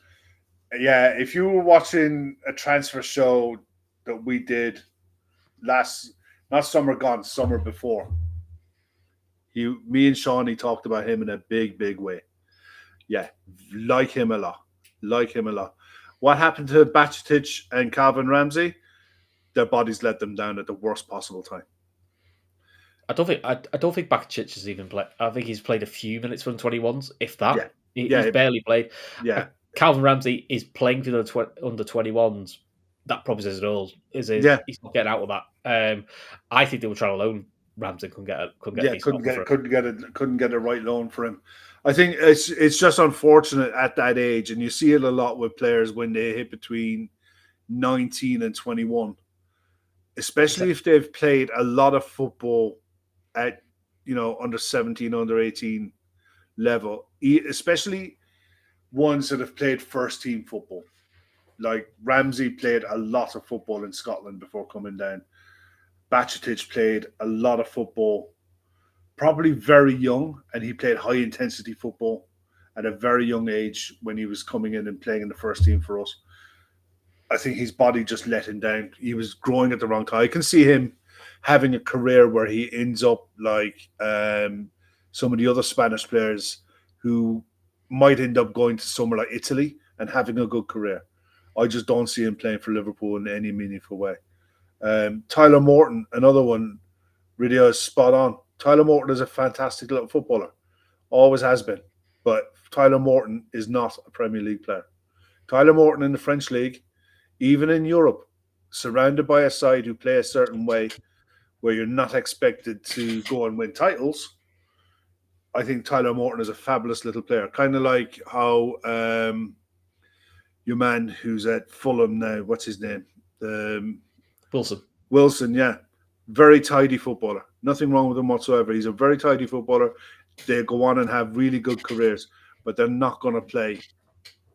Yeah, if you were watching a transfer show that we did last, not summer gone, summer before, me and Shawnee talked about him in a big, big way. Yeah, like him a lot. Like him a lot. What happened to Bacetic and Calvin Ramsey? Their bodies let them down at the worst possible time. I don't think Bakacic has even played. I think he's played a few minutes for the 21s, if that. Yeah, He's yeah, barely played. yeah, Calvin Ramsey is playing for the under 21s. That probably says it all. yeah, He's not getting out of that. I think they were trying to loan Ramsey, couldn't get a yeah. decent offer for him. Couldn't get a right loan for him. I think it's just unfortunate at that age, and you see it a lot with players when they hit between 19 and 21, especially if they've played a lot of football at under 17, under 18 level, especially ones that have played first team football. Like Ramsey played a lot of football in Scotland before coming down. Bacetic played a lot of football, probably very young, and he played high intensity football at a very young age when he was coming in and playing in the first team for us. I think his body just let him down. He was growing at the wrong time. I can see him having a career where he ends up like some of the other Spanish players who might end up going to somewhere like Italy and having a good career. I just don't see him playing for Liverpool in any meaningful way. Tyler Morton, another one, really is spot on. Tyler Morton is a fantastic little footballer, always has been. But Tyler Morton is not a Premier League player. Tyler Morton in the French league, even in Europe, surrounded by a side who play a certain way, where you're not expected to go and win titles. I think Tyler Morton is a fabulous little player, kind of like how your man who's at Fulham now, what's his name? Wilson. Wilson, yeah. Very tidy footballer. Nothing wrong with him whatsoever. He's a very tidy footballer. They go on and have really good careers, but they're not going to play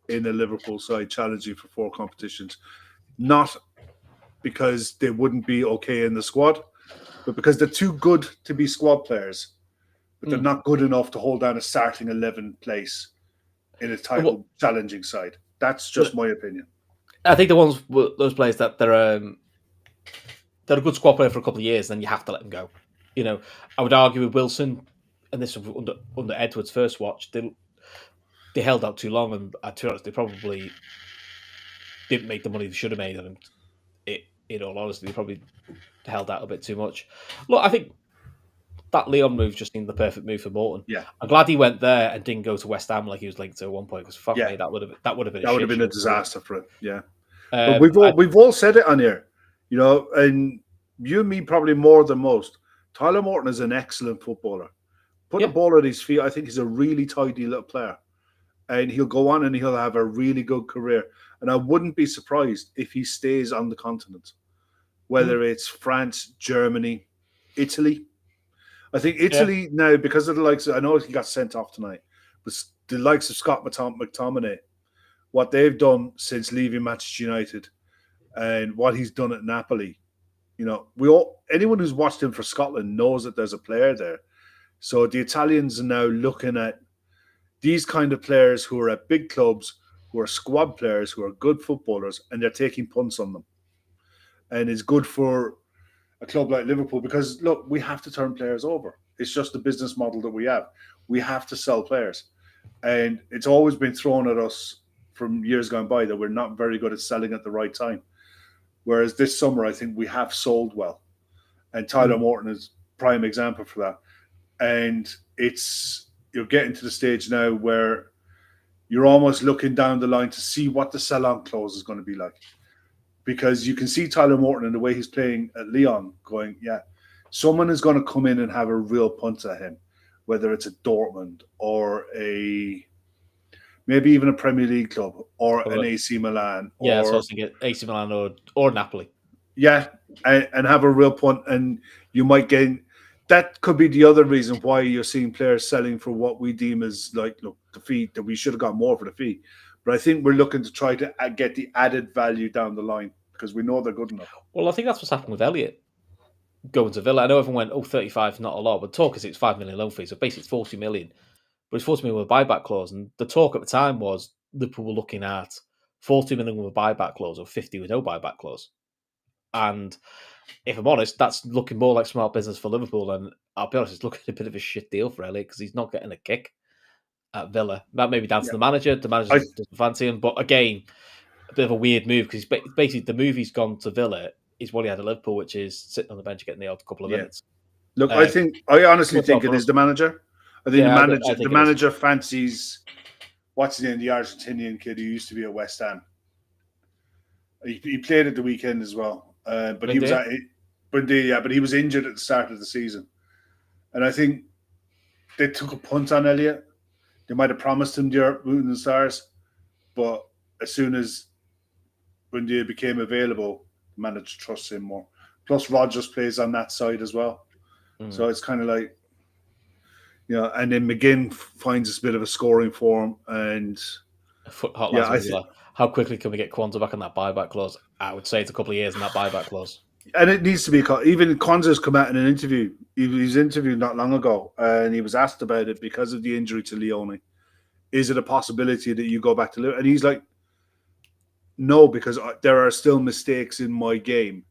in the Liverpool side challenging for 4 competitions. Not because they wouldn't be okay in the squad, but because they're too good to be squad players, but they're not good enough to hold down a starting 11 place in a title challenging side. That's just my opinion. I think those players that they're a good squad player for a couple of years, then you have to let them go. I would argue with Wilson, and this was under Edwards' first watch, they held out too long, and to be honest, they probably didn't make the money they should have made. And in all honesty, they probably held out a bit too much. Look, I think that Leon move just seemed the perfect move for Morton. Yeah, I'm glad he went there and didn't go to West Ham like he was linked to at one point. Because fuck me, that would have been a disaster for it. Yeah, but we've all said it on here, and you and me probably more than most. Tyler Morton is an excellent footballer. Put the ball at his feet. I think he's a really tidy little player, and he'll go on and he'll have a really good career. And I wouldn't be surprised if he stays on the continent, whether it's France, Germany, Italy. I think Italy now, because of the likes of, I know he got sent off tonight, but the likes of Scott McTominay, what they've done since leaving Manchester United and what he's done at Napoli, anyone who's watched him for Scotland knows that there's a player there. So the Italians are now looking at these kind of players who are at big clubs, who are squad players, who are good footballers, and they're taking punts on them. And it's good for a club like Liverpool because, look, we have to turn players over. It's just the business model that we have. We have to sell players. And it's always been thrown at us from years gone by that we're not very good at selling at the right time. Whereas this summer, I think we have sold well. And Tyler Morton is prime example for that. And you're getting to the stage now where you're almost looking down the line to see what the sell-on clause is going to be like. Because you can see Tyler Morton and the way he's playing at Lyon going, yeah, someone is going to come in and have a real punt at him, whether it's a Dortmund or maybe even a Premier League club or an AC Milan. Yeah, so I was thinking AC Milan or Napoli. Yeah, and have a real punt, and you might gain. That could be the other reason why you're seeing players selling for what we deem as the fee that we should have got more for the fee. But I think we're looking to try to get the added value down the line because we know they're good enough. Well, I think that's what's happened with Elliott going to Villa. I know everyone went, 35 not a lot, but talk is it's 5 million loan fee, so basically it's 40 million. But it's 40 million with a buyback clause, and the talk at the time was Liverpool were looking at 40 million with a buyback clause or 50 with no buyback clause. And if I'm honest, that's looking more like smart business for Liverpool. And I'll be honest, it's looking a bit of a shit deal for Elliot because he's not getting a kick at Villa. That may be down to Yeah. the manager. The manager I doesn't fancy him. But again, a bit of a weird move because he's basically the move he's gone to Villa is what he had at Liverpool, which is sitting on the bench getting the odd couple of yeah. minutes. Look, I honestly Worked out think it for is us. the manager. I think Yeah, I the think it is. manager fancies what's his name, the Argentinian kid who used to be at West Ham. He played at the weekend as well, but he was Indeed. but he was injured at the start of the season, and I think they took a punt on Elliot. They might have promised him the Europe and Stars, but as soon as Bundia became available, the manager trusts him more. Plus, Rodgers plays on that side as well, so it's kind of like, and then McGinn finds a bit of a scoring form, and How quickly can we get Kwanzaa back on that buyback clause? I would say it's a couple of years in that buyback clause. And it needs to be even Kwanzaa's come out in an interview. He was interviewed not long ago, and he was asked about it because of the injury to Leone. Is it a possibility that you go back to Liverpool? And he's like, no, because there are still mistakes in my game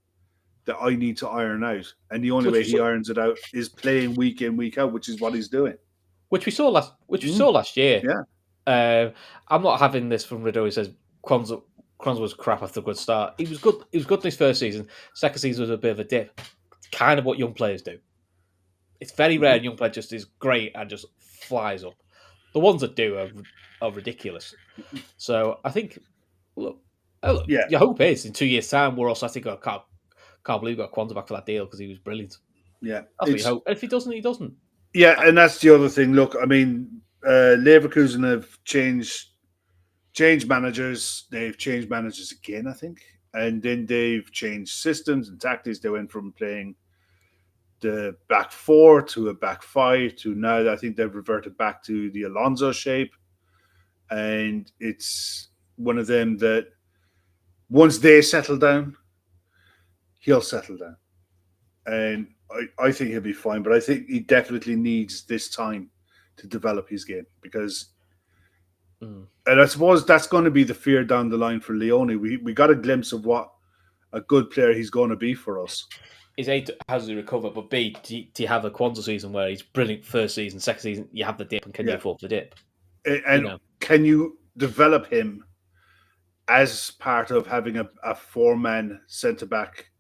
that I need to iron out, and the only way he irons it out is playing week in, week out, which is what he's doing. Which we saw last year. Yeah. I'm not having this from Rideau. He says Kwanzaa was crap after a good start. He was good. He was good in his first season. Second season was a bit of a dip. It's kind of what young players do. It's very rare young player just is great and just flies up. The ones that do are ridiculous. So I think, look, your hope is in 2 years' time we're also, I think, can't believe we got Kwanzaa back for that deal because he was brilliant. Yeah, that's what you hope. If he doesn't, he doesn't. Yeah, and that's the other thing. Look, I mean, Leverkusen have changed managers. They've changed managers again, I think, and then they've changed systems and tactics. They went from playing the back four to a back five to now I think they've reverted back to the Alonso shape, and it's one of them that once they settle down, he'll settle down, and I think he'll be fine. But I think he definitely needs this time to develop his game because, and I suppose that's going to be the fear down the line for Leone. We got a glimpse of what a good player he's going to be for us. Is A, how does he recover? But B, do you have a Kwanzaa season where he's brilliant first season, second season, you have the dip, and can you afford the dip? And can you develop him as part of having a four-man centre-back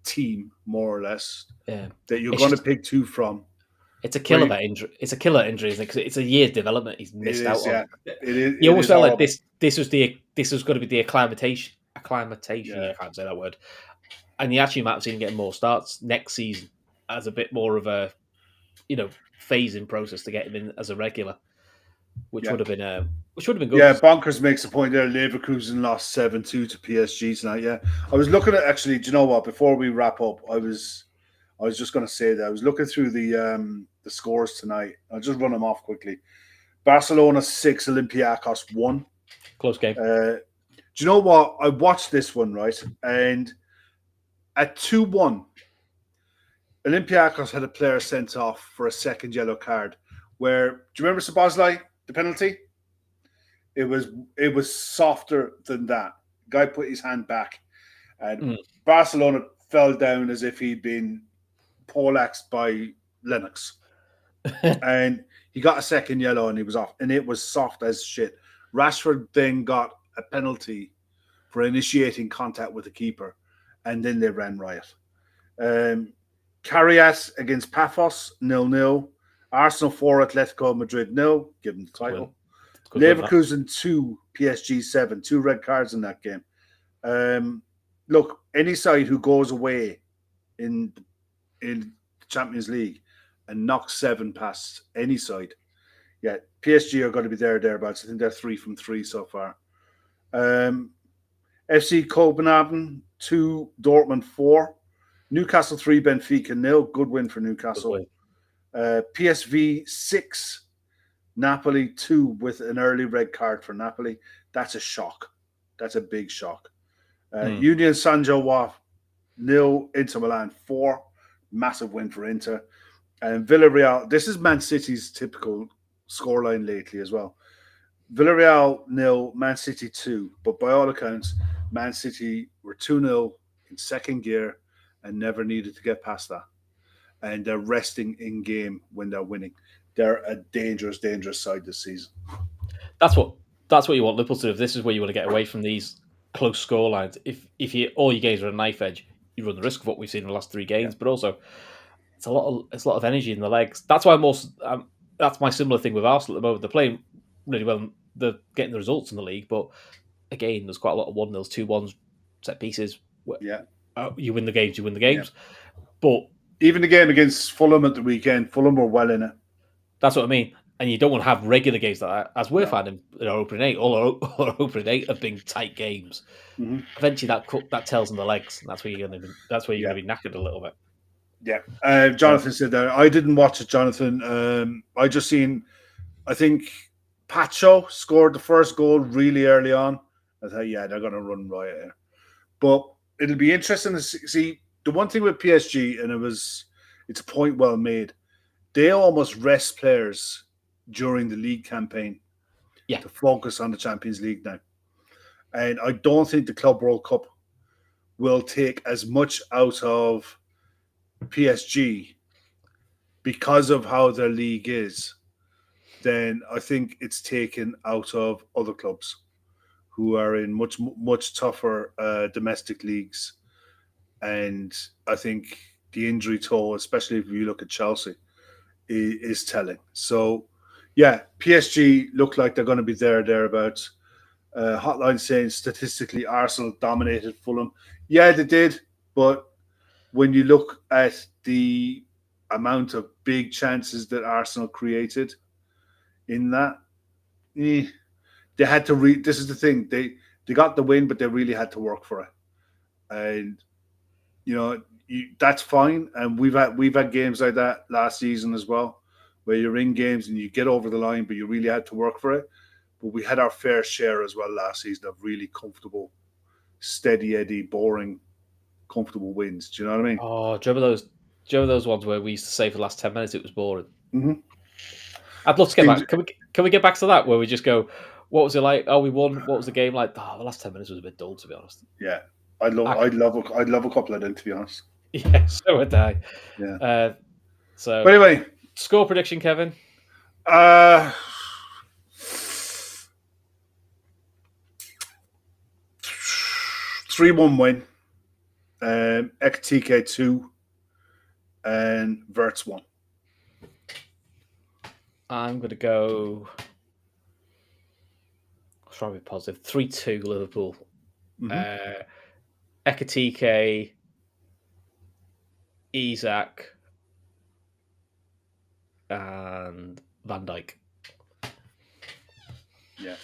team, more or less, that you're going to pick two from? It's a killer injury. It's a killer injury, isn't it? Because it's a year's development he's missed out on. You almost felt like this was going to be the acclimatation. I can't say that word. And you actually might have seen him getting more starts next season as a bit more of a, phasing process to get him in as a regular, which would have been good. Yeah, Bonkers makes a point there. Leverkusen lost 7-2 to PSG tonight. Yeah, I was looking at actually. Do you know what? Before we wrap up, I was just going to say that I was looking through the scores tonight. I'll just run them off quickly. Barcelona 6, Olympiacos 1. Close game. Do you know what? I watched this one, right? And at 2-1, Olympiacos had a player sent off for a second yellow card. Where, do you remember Szoboszlai, the penalty? It was softer than that. Guy put his hand back, and Barcelona fell down as if he'd been poleaxed by Lennox. And he got a second yellow and he was off. And it was soft as shit. Rashford then got a penalty for initiating contact with the keeper. And then they ran riot. Carrias against Pafos, 0-0. Arsenal 4, Atletico Madrid 0. Give them the title. Leverkusen 2, PSG 7. 2 red cards in that game. Look, any side who goes away in the Champions League and knocks 7 past any side, PSG are going to be thereabouts. I think they're 3 from 3 so far. FC Copenhagen 2, Dortmund 4, Newcastle 3, Benfica 0. Good win for Newcastle. PSV 6, Napoli 2 with an early red card for Napoli. That's a shock. That's a big shock. Union Saint-Gilloise 0, Inter Milan 4. Massive win for Inter. And Villarreal, this is Man City's typical scoreline lately as well. Villarreal 0, Man City 2. But by all accounts, Man City were 2-0 in second gear and never needed to get past that. And they're resting in game when they're winning. They're a dangerous, dangerous side this season. That's what that's what you want Liverpool to do. If this is where you want to get away from these close score lines. If you all your games are a knife edge, you run the risk of what we've seen in the last three Yeah. games. But also, it's a lot of energy in the legs. That's why I'm also that's my similar thing with Arsenal at the moment. They're playing really well. They're getting the results in the league, but again, there's quite a lot of 1-0s, 2-1s, set pieces. Yeah. You win the games, you win the games. But even the game against Fulham at the weekend, Fulham were well in it. That's what I mean. And you don't want to have regular games like that, as we're finding in our opening eight. All our opening eight have been tight games. Mm-hmm. Eventually, that tells in the legs, and that's where you're going to be knackered a little bit. Yeah, Jonathan said that. I didn't watch it, Jonathan. I just seen, I think Pacho scored the first goal really early on. I thought, yeah, they're going to run riot here. But it'll be interesting to see. The one thing with PSG, and it's a point well made, they almost rest players during the league campaign to focus on the Champions League now. And I don't think the Club World Cup will take as much out of PSG because of how their league is, then I think it's taken out of other clubs who are in much, much tougher domestic leagues. And I think the injury toll, especially if you look at Chelsea, is telling. So, yeah, PSG look like they're going to be thereabouts. Hotline saying statistically Arsenal dominated Fulham. Yeah, they did. But when you look at the amount of big chances that Arsenal created in that, they had to this is the thing. They got the win, but they really had to work for it. And, that's fine. And we've had games like that last season as well, where you're in games and you get over the line, but you really had to work for it. But we had our fair share as well last season of really comfortable, steady Eddie, boring, comfortable wins. Do you know what I mean? Oh, do you remember those ones where we used to say for the last 10 minutes it was boring? Mm-hmm. I'd love to get back. Can we get back to that where we just go, what was it like? Oh, we won. What was the game like? Oh, the last 10 minutes was a bit dull, to be honest. Yeah, I'd love a couple of them, to be honest. Yeah, so would I. Yeah. But anyway, score prediction, Kevin. 3-1 win. Ekatike 2 and Verts 1. I'm going to go. I'll try to be positive. 3-2 Liverpool. Mm-hmm. Ekatike, Isak, and Van Dijk. Yeah.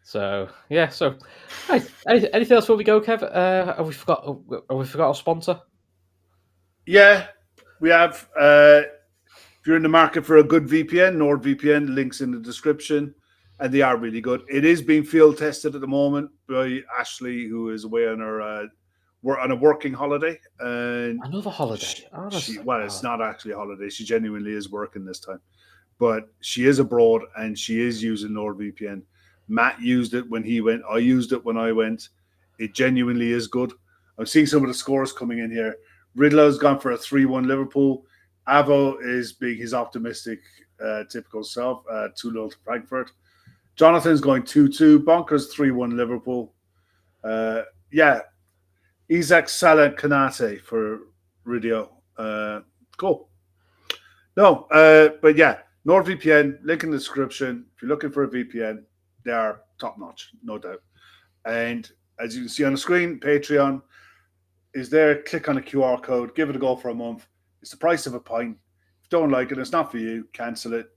So anything else before we go, Kev? Have we forgot our sponsor? Yeah, we have. If you're in the market for a good VPN, NordVPN, links in the description, and they are really good. It is being field tested at the moment by Ashley, who is away on her we're on a working holiday. And another holiday. It's not actually a holiday. She genuinely is working this time, but she is abroad and she is using NordVPN. Matt used it when he went. I used it when I went. It genuinely is good. I'm seeing some of the scores coming in here. Riddler's gone for a 3-1 Liverpool. Avo is being his optimistic, typical self, 2-0 to Frankfurt. Jonathan's going 2-2. Bonkers 3-1 Liverpool. Isak, Salah, Kanate for Radio. Cool. No, but yeah, NordVPN, link in the description. If you're looking for a VPN, they are top notch, no doubt. And as you can see on the screen, Patreon is there. Click on the QR code, give it a go for a month. It's the price of a pint. If you don't like it, it's not for you, cancel it.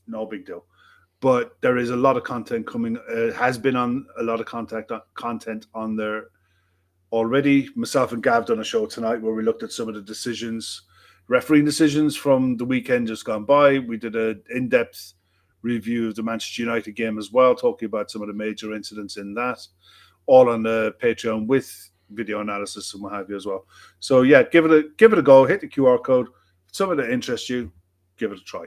No big deal. But there is a lot of content coming. Has been on a lot of content on there already. Myself and Gav done a show tonight where we looked at some of the refereeing decisions from the weekend just gone by. We did an in-depth review of the Manchester United game as well, talking about some of the major incidents in that, all on the Patreon with video analysis and what have you as well. So yeah, give it a go. Hit the QR code. If something that interests you, give it a try.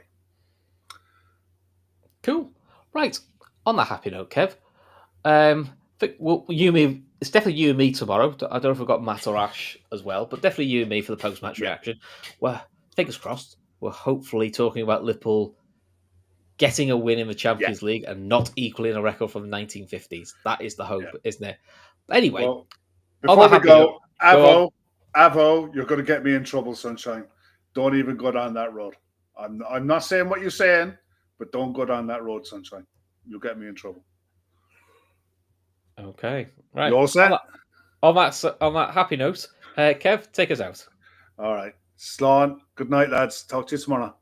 Cool. Right. On that happy note, Kev. It's definitely you and me tomorrow. I don't know if we've got Matt or Ash as well, but definitely you and me for the post-match Yeah, reaction. Well, fingers crossed. We're hopefully talking about Liverpool getting a win in the yeah, Champions League and not equaling a record from the 1950s. That is the yeah. hope, isn't it? But anyway, Well, on before that we happy note, go, go on. Avo, you're going to get me in trouble, sunshine. Don't even go down that road. I'm not saying what you're saying, but don't go down that road, sunshine. You'll get me in trouble. Okay, You right. all set? On that happy note, Kev, take us out. All right. Sloan, good night, lads. Talk to you tomorrow.